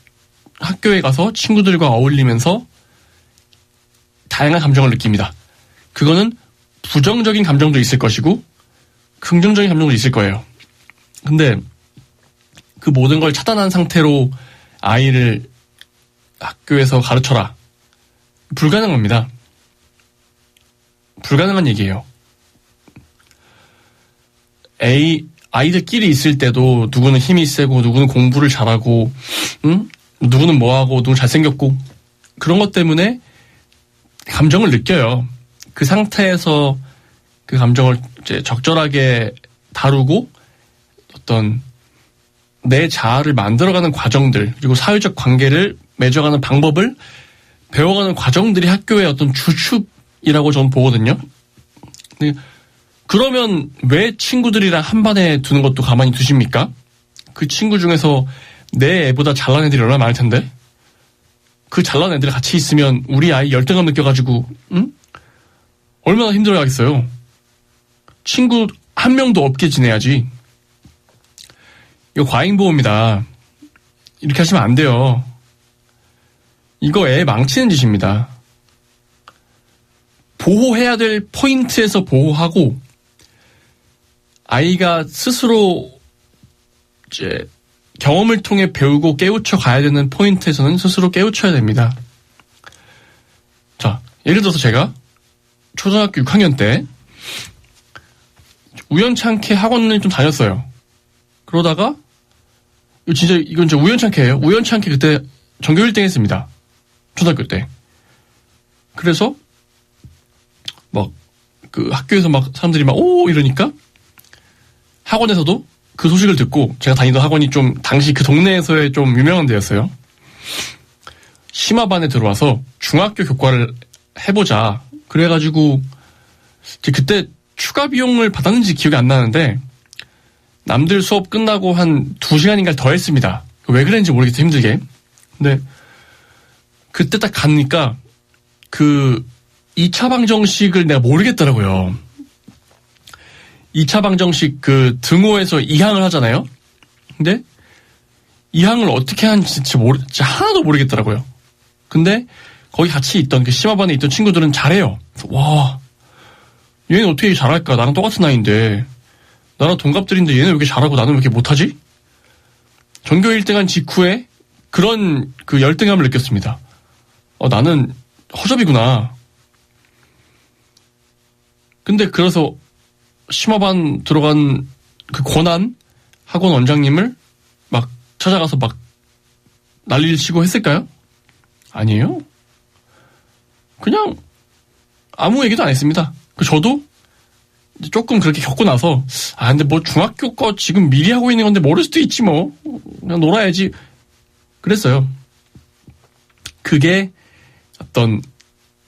학교에 가서 친구들과 어울리면서 다양한 감정을 느낍니다. 그거는 부정적인 감정도 있을 것이고 긍정적인 감정도 있을 거예요. 근데 그 모든 걸 차단한 상태로 아이를 학교에서 가르쳐라. 불가능합니다. 불가능한 얘기예요. 아이들끼리 있을 때도 누구는 힘이 세고 누구는 공부를 잘하고, 누구는 뭐하고 누구는 잘생겼고, 그런 것 때문에 감정을 느껴요. 그 상태에서 그 감정을 이제 적절하게 다루고 어떤 내 자아를 만들어가는 과정들, 그리고 사회적 관계를 맺어가는 방법을 배워가는 과정들이 학교의 어떤 주축이라고 저는 보거든요. 그러면 왜 친구들이랑 한 반에 두는 것도 가만히 두십니까? 그 친구 중에서 내 애보다 잘난 애들이 얼마나 많을 텐데? 그 잘난 애들 같이 있으면 우리 아이 열등감 느껴가지고, 얼마나 힘들어하겠어요. 친구 한 명도 없게 지내야지. 이거 과잉보호입니다. 이렇게 하시면 안 돼요. 이거 애 망치는 짓입니다. 보호해야 될 포인트에서 보호하고, 아이가 스스로 이제 경험을 통해 배우고 깨우쳐 가야 되는 포인트에서는 스스로 깨우쳐야 됩니다. 자, 예를 들어서 제가 초등학교 6학년 때 우연찮게 학원을 좀 다녔어요. 그러다가 이건 진짜 우연찮게 해요. 우연찮게 그때 전교 1등 했습니다. 초등학교 때. 그래서 막 그 학교에서 막 사람들이 막 오 이러니까 학원에서도 그 소식을 듣고, 제가 다니던 학원이 좀 당시 그 동네에서의 좀 유명한 데였어요. 심화반에 들어와서 중학교 교과를 해보자. 그래가지고 그때 추가 비용을 받았는지 기억이 안 나는데 남들 수업 끝나고 한 2시간인가 더 했습니다. 왜 그랬는지 모르겠어, 힘들게. 근데 그때 딱 가니까 그 2차 방정식을 내가 모르겠더라고요. 2차 방정식 그 등호에서 2항을 하잖아요. 근데 2항을 어떻게 하는지 진짜 하나도 모르겠더라고요. 근데 거기 같이 있던 그 심화반에 있던 친구들은 잘해요. 와, 얘는 어떻게 잘할까? 나랑 똑같은 나이인데, 나랑 동갑들인데 얘는 왜 이렇게 잘하고 나는 왜 이렇게 못하지? 전교 1등한 직후에 그런 그 열등감을 느꼈습니다. 나는 허접이구나. 근데 그래서 심화반 들어간 그 권한 학원 원장님을 막 찾아가서 막 난리를 치고 했을까요? 아니에요. 그냥 아무 얘기도 안 했습니다. 저도 조금 그렇게 겪고 나서 근데 뭐 중학교 거 지금 미리 하고 있는 건데 모를 수도 있지 뭐. 그냥 놀아야지. 그랬어요. 그게 어떤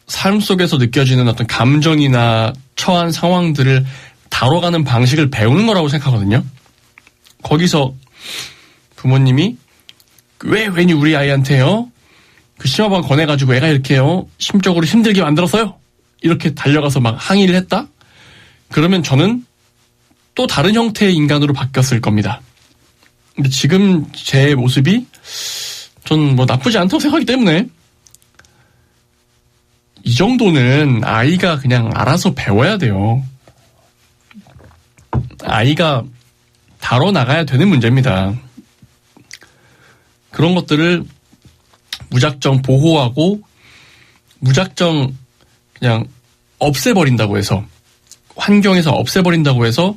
삶 속에서 느껴지는 어떤 감정이나 처한 상황들을 다뤄가는 방식을 배우는 거라고 생각하거든요. 거기서 부모님이 왜 괜히 우리 아이한테요? 그 심화반 권해가지고 애가 이렇게요 심적으로 힘들게 만들었어요. 이렇게 달려가서 막 항의를 했다? 그러면 저는 또 다른 형태의 인간으로 바뀌었을 겁니다. 근데 지금 제 모습이 전 뭐 나쁘지 않다고 생각하기 때문에 이 정도는 아이가 그냥 알아서 배워야 돼요. 아이가 다뤄나가야 되는 문제입니다. 그런 것들을 무작정 보호하고 무작정 그냥 없애버린다고 해서, 환경에서 없애버린다고 해서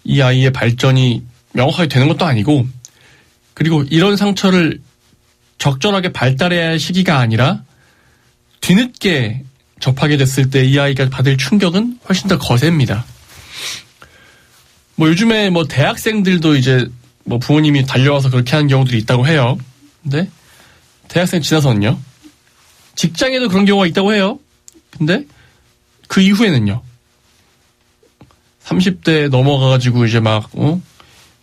이 아이의 발전이 명확하게 되는 것도 아니고, 그리고 이런 상처를 적절하게 발달해야 할 시기가 아니라 뒤늦게 접하게 됐을 때 이 아이가 받을 충격은 훨씬 더 거셉니다. 뭐 요즘에 뭐 대학생들도 이제 뭐 부모님이 달려와서 그렇게 하는 경우들이 있다고 해요. 근데 대학생 지나서는요, 직장에도 그런 경우가 있다고 해요. 근데 그 이후에는요, 30대 넘어가가지고 이제 막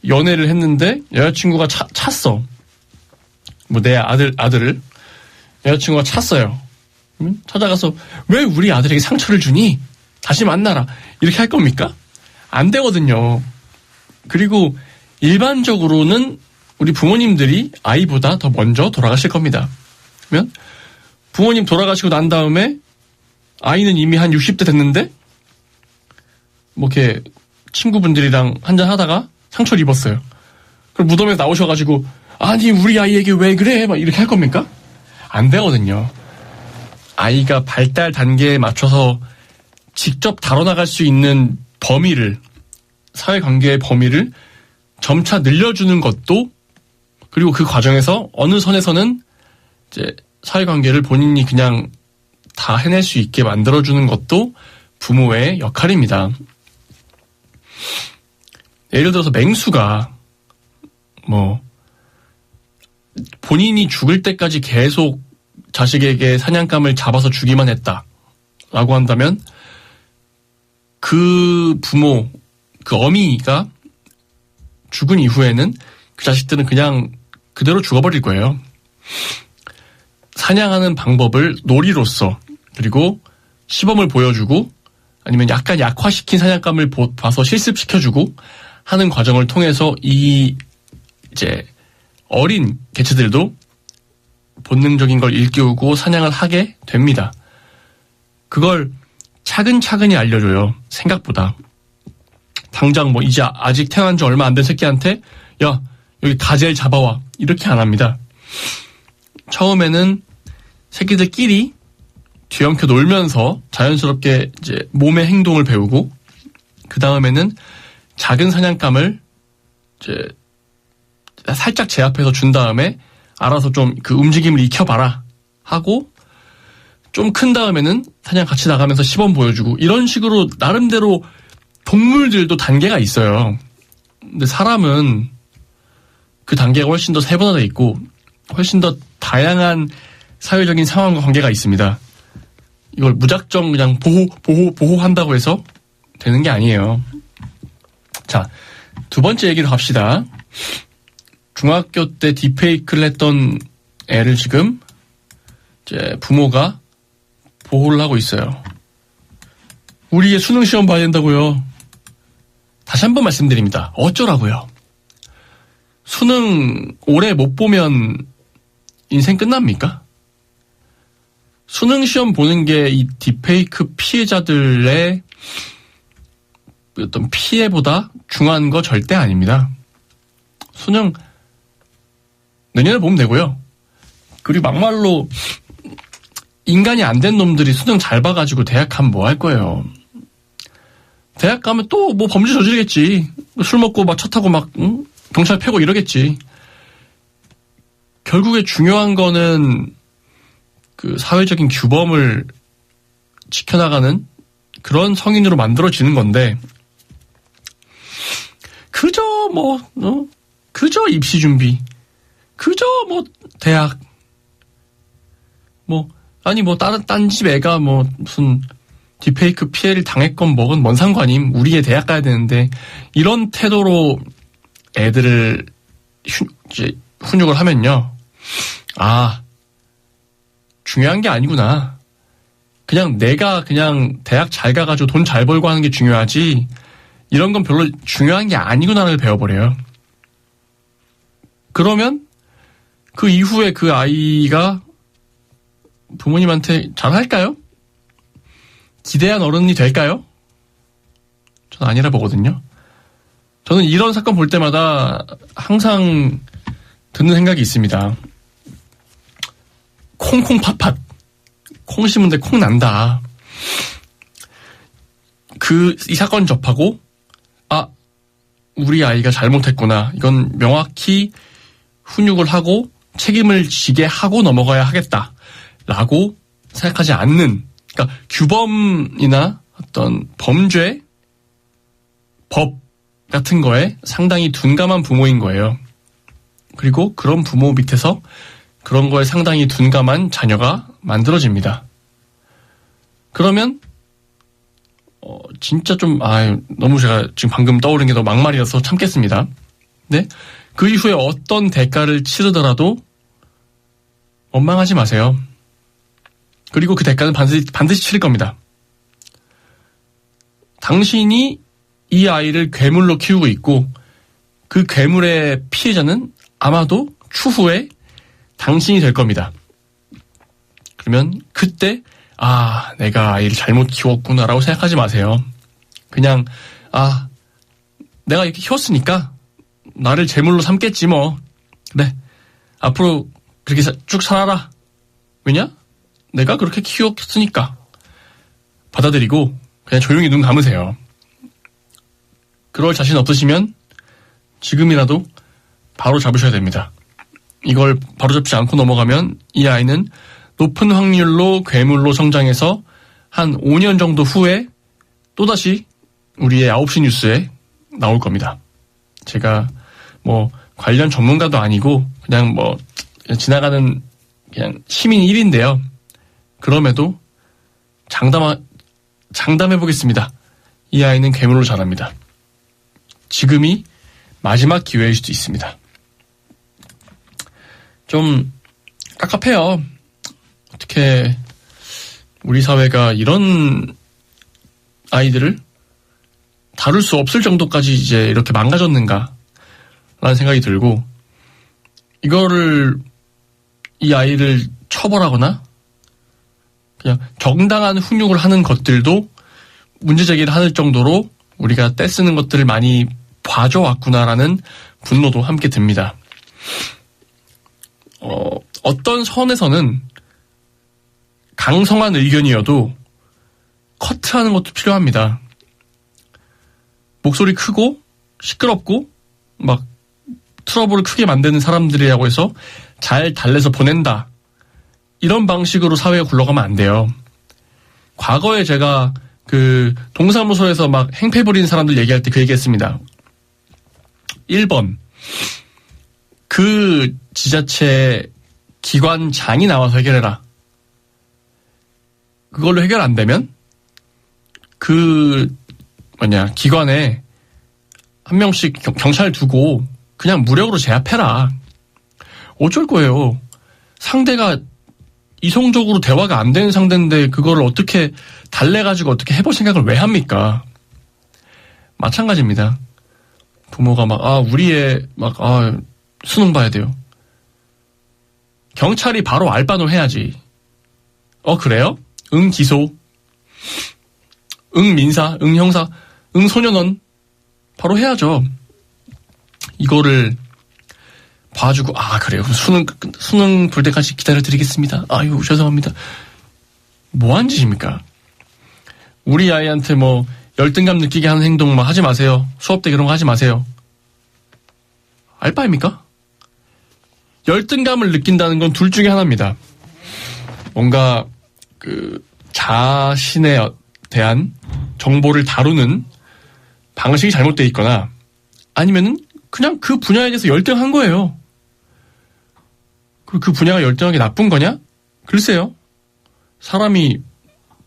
연애를 했는데 여자친구가 찼어. 뭐 내 아들을 여자친구가 찼어요. 찾아가서 왜 우리 아들에게 상처를 주니? 다시 만나라. 이렇게 할 겁니까? 안 되거든요. 그리고 일반적으로는 우리 부모님들이 아이보다 더 먼저 돌아가실 겁니다. 그러면 부모님 돌아가시고 난 다음에 아이는 이미 한 60대 됐는데 뭐 이렇게 친구분들이랑 한잔 하다가 상처를 입었어요. 그럼 무덤에서 나오셔가지고 아니 우리 아이에게 왜 그래? 막 이렇게 할 겁니까? 안 되거든요. 아이가 발달 단계에 맞춰서 직접 다뤄나갈 수 있는 범위를, 사회관계의 범위를 점차 늘려주는 것도, 그리고 그 과정에서 어느 선에서는 이제 사회관계를 본인이 그냥 다 해낼 수 있게 만들어주는 것도 부모의 역할입니다. 예를 들어서 맹수가 뭐 본인이 죽을 때까지 계속 자식에게 사냥감을 잡아서 주기만 했다라고 한다면 그 부모, 그 어미가 죽은 이후에는 그 자식들은 그냥 그대로 죽어버릴 거예요. 사냥하는 방법을 놀이로써, 그리고 시범을 보여주고 아니면 약간 약화시킨 사냥감을 봐서 실습시켜주고 하는 과정을 통해서 이 이제 어린 개체들도 본능적인 걸 일깨우고 사냥을 하게 됩니다. 그걸 차근차근히 알려줘요. 생각보다. 당장 뭐 이제 아직 태어난 지 얼마 안 된 새끼한테 야 여기 가젤 잡아와 이렇게 안 합니다. 처음에는 새끼들끼리 뒤엉켜 놀면서 자연스럽게 이제 몸의 행동을 배우고, 그 다음에는 작은 사냥감을 이제 살짝 제압해서 준 다음에 알아서 좀 그 움직임을 익혀봐라 하고, 좀 큰 다음에는 사냥 같이 나가면서 시범 보여주고, 이런 식으로 나름대로 동물들도 단계가 있어요. 근데 사람은 그 단계가 훨씬 더 세분화되어 있고 훨씬 더 다양한 사회적인 상황과 관계가 있습니다. 이걸 무작정 그냥 보호한다고 해서 되는 게 아니에요. 자, 두 번째 얘기로 갑시다. 중학교 때 딥페이크를 했던 애를 지금 이제 부모가 보호를 하고 있어요. 우리의 수능 시험 봐야 된다고요. 다시 한번 말씀드립니다. 어쩌라고요. 수능 올해 못 보면 인생 끝납니까? 수능 시험 보는 게 이 딥페이크 피해자들의 어떤 피해보다 중요한 거 절대 아닙니다. 수능 내년에 보면 되고요. 그리고 막말로 인간이 안 된 놈들이 수능 잘 봐가지고 대학 가면 뭐 할 거예요. 대학 가면 또 뭐 범죄 저지르겠지. 술 먹고 막 차 타고 막 경찰 패고 이러겠지. 결국에 중요한 거는 그 사회적인 규범을 지켜나가는 그런 성인으로 만들어지는 건데 그저 그저 입시 준비, 그저 대학, 딴 집 애가 무슨 딥페이크 피해를 당했건 뭐건 뭔 상관임. 우리 애 대학 가야 되는데 이런 태도로 애들을 훈육을 하면요. 중요한 게 아니구나. 그냥 내가 그냥 대학 잘 가가지고 돈 잘 벌고 하는 게 중요하지 이런 건 별로 중요한 게 아니구나를 배워버려요. 그러면 그 이후에 그 아이가 부모님한테 잘할까요? 기대한 어른이 될까요? 저는 아니라 보거든요. 저는 이런 사건 볼 때마다 항상 드는 생각이 있습니다. 콩콩 팥팥. 콩 심은데 콩 난다. 이 사건 접하고 우리 아이가 잘못했구나. 이건 명확히 훈육을 하고 책임을 지게 하고 넘어가야 하겠다. 라고 생각하지 않는, 그러니까 규범이나 어떤 범죄, 법 같은 거에 상당히 둔감한 부모인 거예요. 그리고 그런 부모 밑에서 그런 거에 상당히 둔감한 자녀가 만들어집니다. 그러면 진짜 좀 너무 제가 지금 방금 떠오른 게 너무 막말이라서 참겠습니다. 네? 그 이후에 어떤 대가를 치르더라도 원망하지 마세요. 그리고 그 대가는 반드시 치를 겁니다. 당신이 이 아이를 괴물로 키우고 있고 그 괴물의 피해자는 아마도 추후에 당신이 될 겁니다. 그러면 그때 내가 아이를 잘못 키웠구나라고 생각하지 마세요. 그냥 내가 이렇게 키웠으니까 나를 제물로 삼겠지 뭐. 그래. 앞으로 그렇게 쭉 살아라. 왜냐? 내가 그렇게 키웠으니까. 받아들이고 그냥 조용히 눈 감으세요. 그럴 자신 없으시면 지금이라도 바로 잡으셔야 됩니다. 이걸 바로 잡지 않고 넘어가면 이 아이는 높은 확률로 괴물로 성장해서 한 5년 정도 후에 또다시 우리의 9시 뉴스에 나올 겁니다. 제가 관련 전문가도 아니고 그냥 지나가는 그냥 시민 1인데요. 그럼에도 장담해 보겠습니다. 이 아이는 괴물로 자랍니다. 지금이 마지막 기회일 수도 있습니다. 좀 깝깝해요. 어떻게 우리 사회가 이런 아이들을 다룰 수 없을 정도까지 이제 이렇게 망가졌는가 라는 생각이 들고 이 아이를 처벌하거나 그냥 정당한 훈육을 하는 것들도 문제 제기를 하는 정도로 우리가 떼쓰는 것들을 많이 봐줘왔구나라는 분노도 함께 듭니다. 어떤 선에서는 강성한 의견이어도 커트하는 것도 필요합니다. 목소리 크고 시끄럽고 막 트러블을 크게 만드는 사람들이라고 해서 잘 달래서 보낸다. 이런 방식으로 사회가 굴러가면 안 돼요. 과거에 제가 그 동사무소에서 막 행패 부리는 사람들 얘기할 때 그 얘기했습니다. 1번. 그 지자체 기관장이 나와서 해결해라. 그걸로 해결 안 되면 기관에 한 명씩 경찰 두고 그냥 무력으로 제압해라. 어쩔 거예요. 상대가 이성적으로 대화가 안 되는 상대인데 그거를 어떻게 달래가지고 어떻게 해볼 생각을 왜 합니까? 마찬가지입니다. 부모가 우리 애 수능 봐야 돼요. 경찰이 바로 알바노 해야지. 그래요? 응 기소, 응 민사, 응 형사, 응 소년원 바로 해야죠. 이거를 봐주고 그래요. 수능 볼 때까지 기다려드리겠습니다. 아유 죄송합니다. 뭐한 짓입니까? 우리 아이한테 열등감 느끼게 하는 행동 하지 마세요. 수업 때 그런 거 하지 마세요. 알바입니까? 열등감을 느낀다는 건 둘 중에 하나입니다. 뭔가 자신에 대한 정보를 다루는 방식이 잘못되어 있거나 아니면은 그냥 그 분야에 대해서 열등한 거예요. 그 분야가 열등하게 나쁜 거냐? 글쎄요. 사람이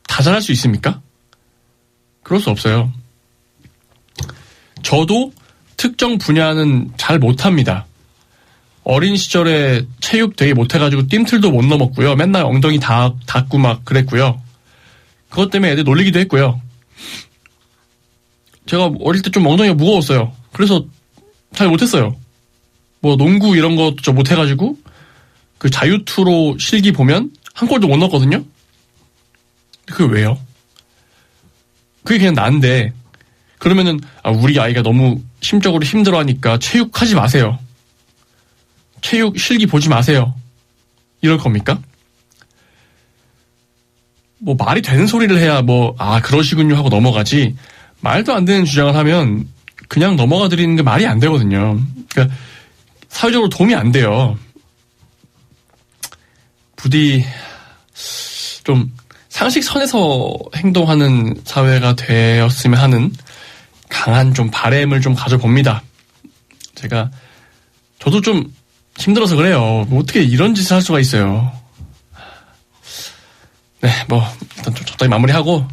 다 잘할 수 있습니까? 그럴 수 없어요. 저도 특정 분야는 잘 못합니다. 어린 시절에 체육 되게 못해가지고 뜀틀도 못 넘었고요. 맨날 엉덩이 닿고 막 그랬고요. 그것 때문에 애들 놀리기도 했고요. 제가 어릴 때 좀 엉덩이가 무거웠어요. 그래서 잘 못했어요. 농구 이런 거 저 못해가지고 그 자유투로 실기 보면 한 골도 못 넣었거든요. 그게 왜요? 그게 그냥 난데 그러면은 우리 아이가 너무 심적으로 힘들어하니까 체육하지 마세요. 체육 실기 보지 마세요. 이럴 겁니까? 말이 되는 소리를 해야 그러시군요 하고 넘어가지 말도 안 되는 주장을 하면 그냥 넘어가 드리는 게 말이 안 되거든요. 그러니까 사회적으로 도움이 안 돼요. 부디 좀 상식선에서 행동하는 사회가 되었으면 하는 강한 좀 바람을 좀 가져봅니다. 저도 좀 힘들어서 그래요. 어떻게 이런 짓을 할 수가 있어요. 네, 일단 좀 적당히 마무리하고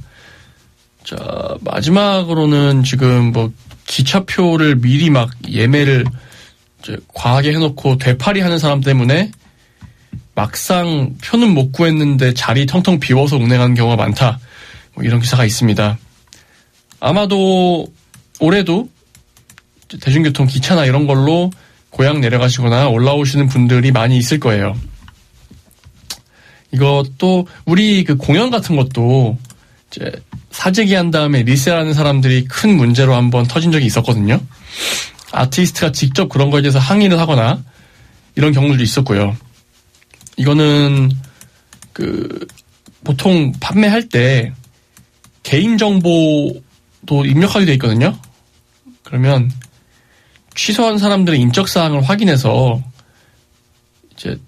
자, 마지막으로는 지금 기차표를 미리 예매를 이제 과하게 해놓고 되팔이 하는 사람 때문에 막상 표는 못 구했는데 자리 텅텅 비워서 운행하는 경우가 많다. 이런 기사가 있습니다. 아마도 올해도 대중교통 기차나 이런 걸로 고향 내려가시거나 올라오시는 분들이 많이 있을 거예요. 이것도 우리 공연 같은 것도 이제 사재기 한 다음에 리셀하는 사람들이 큰 문제로 한번 터진 적이 있었거든요. 아티스트가 직접 그런 거에 대해서 항의를 하거나 이런 경우들도 있었고요. 이거는 보통 판매할 때 개인정보도 입력하게 돼 있거든요. 그러면 취소한 사람들의 인적사항을 확인해서 이제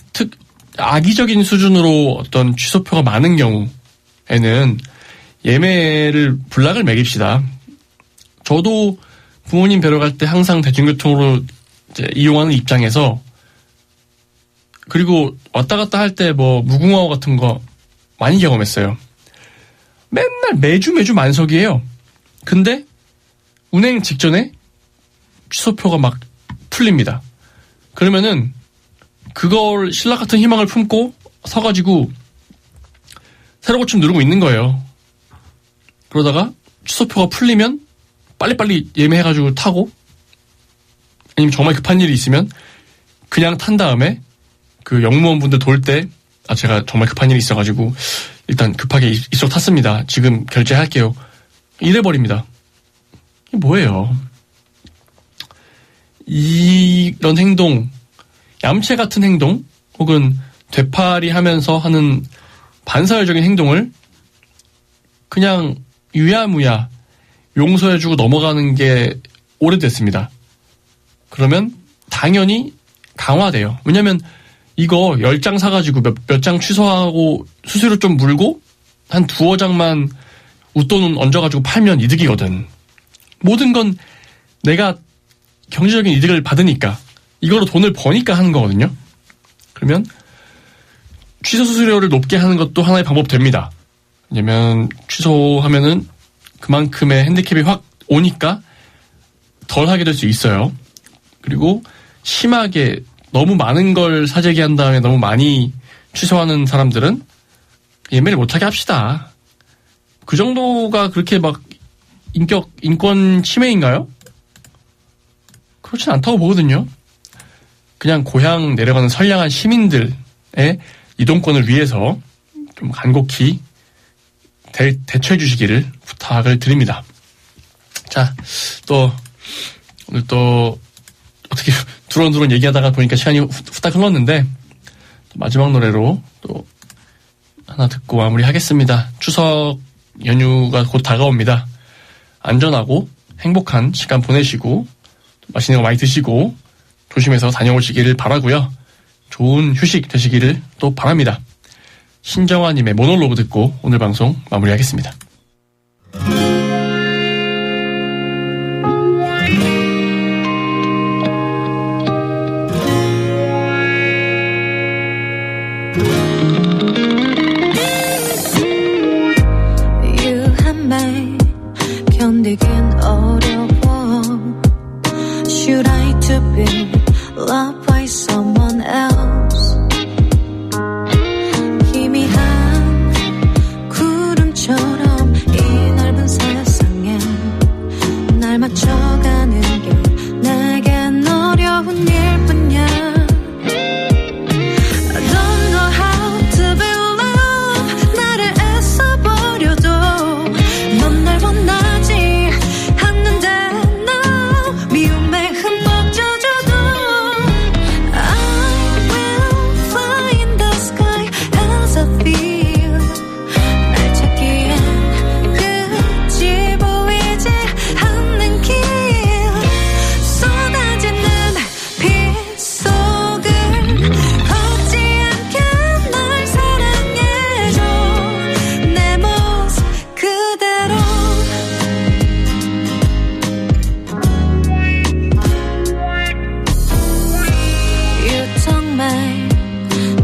악의적인 수준으로 어떤 취소표가 많은 경우에는 예매를 불락을 매깁시다. 저도 부모님 뵈러 갈 때 항상 대중교통으로 이제 이용하는 입장에서 그리고 왔다 갔다 할 때 무궁화호 같은 거 많이 경험했어요. 맨날 매주 만석이에요. 근데 운행 직전에 취소표가 막 풀립니다. 그러면은 그걸 신라 같은 희망을 품고 서가지고 새로 고침 누르고 있는 거예요. 그러다가 취소표가 풀리면 빨리빨리 예매해가지고 타고 아니면 정말 급한 일이 있으면 그냥 탄 다음에 그 영무원분들 돌 때 제가 정말 급한 일이 있어가지고 일단 급하게 이쪽 탔습니다. 지금 결제할게요. 이래버립니다. 이게 뭐예요? 이런 행동, 얌체 같은 행동 혹은 되팔이 하면서 하는 반사회적인 행동을 그냥 유야무야 용서해주고 넘어가는 게 오래됐습니다. 그러면 당연히 강화돼요. 왜냐면 이거 10장 사가지고 몇 장 취소하고 수수료 좀 물고 한 두어 장만 웃돈 얹어가지고 팔면 이득이거든. 모든 건 내가 경제적인 이득을 받으니까 이걸로 돈을 버니까 하는 거거든요. 그러면 취소 수수료를 높게 하는 것도 하나의 방법 됩니다. 왜냐면 취소하면은 그만큼의 핸디캡이 확 오니까 덜 하게 될 수 있어요. 그리고 심하게 너무 많은 걸 사재기한 다음에 너무 많이 취소하는 사람들은 예매를 못하게 합시다. 그 정도가 그렇게 막 인권 침해인가요? 그렇진 않다고 보거든요. 그냥 고향 내려가는 선량한 시민들의 이동권을 위해서 좀 간곡히 대처해 주시기를 부탁을 드립니다. 자, 오늘 어떻게 두런두런 얘기하다가 보니까 시간이 후딱 흘렀는데, 마지막 노래로 또 하나 듣고 마무리하겠습니다. 추석 연휴가 곧 다가옵니다. 안전하고 행복한 시간 보내시고 맛있는 거 많이 드시고 조심해서 다녀오시기를 바라고요. 좋은 휴식 되시기를 또 바랍니다. 신정아님의 모놀로그 듣고 오늘 방송 마무리하겠습니다. 견디긴 어려워. Should I to be loved by someone else? 희미한 구름처럼 이 넓은 세상에 날 맞춰가는 게 내겐 어려운 일뿐이야. I don't know how to be loved. 나를 애써버려도 넌 날 원하지 않는데 나 미움에 흠뻑 젖어도 I will fly in the sky as I feel. 날 찾기엔 끝이 보이지 않는 길. 쏟아지는 피 속을 걷지 않게 날 사랑해줘. 내 모습 그대로. You 정말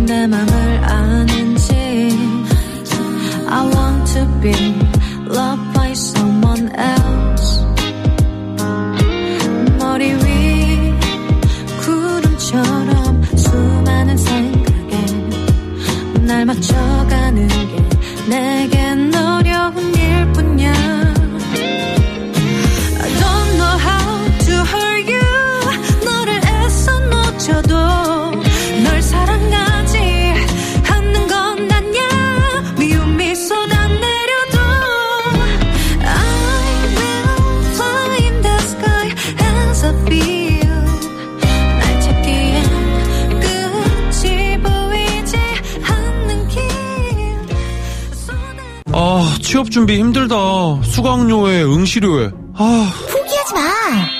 내 맘을 아는지. I want to be loved by someone else. 머리 위 구름처럼 수많은 생각에 날 맞춰가는 게 내겐 어려운 일뿐이야. I don't know how to hurt you. 너를 애써 놓쳐도 널 사랑하지 않는 건 아냐. 미움이 쏟아내려도 I will fly in the sky as I feel. 날 찾기엔 끝이 보이지 않는 길. 취업 준비 힘들다. 수강료에 응시료에. 포기하지 마.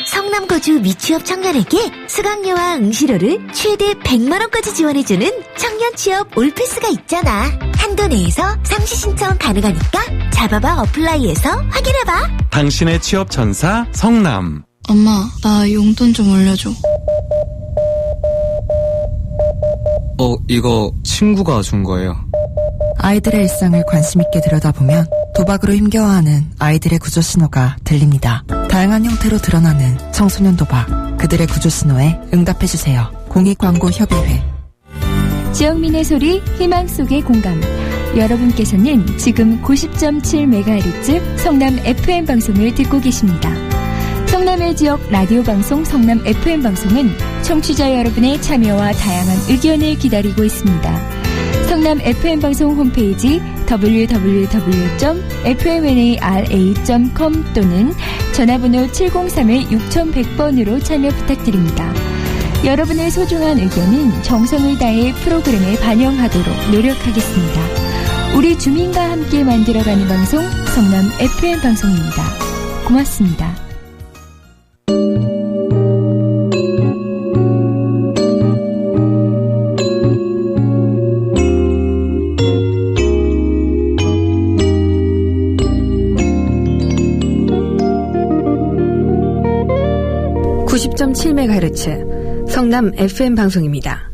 성남 거주 미취업 청년에게 수강료와 응시료를 최대 100만 원까지 지원해주는 청년 취업 올패스가 있잖아. 한도 내에서 상시 신청 가능하니까 잡아봐 어플라이에서 확인해봐. 당신의 취업 전사 성남. 엄마, 나 용돈 좀 올려줘. 이거 친구가 준 거예요. 아이들의 일상을 관심있게 들여다보면 도박으로 힘겨워하는 아이들의 구조신호가 들립니다. 다양한 형태로 드러나는 청소년 도박. 그들의 구조신호에 응답해주세요. 공익광고협의회. 지역민의 소리, 희망 속의 공감. 여러분께서는 지금 90.7MHz 성남 FM 방송을 듣고 계십니다. 성남의 지역 라디오 방송 성남 FM 방송은 청취자 여러분의 참여와 다양한 의견을 기다리고 있습니다. 성남 FM 방송 홈페이지 www.fmnara.com 또는 전화번호 703-6100번으로 참여 부탁드립니다. 여러분의 소중한 의견은 정성을 다해 프로그램에 반영하도록 노력하겠습니다. 우리 주민과 함께 만들어가는 방송 성남 FM 방송입니다. 고맙습니다. (90.7MHz) 성남 FM 방송입니다.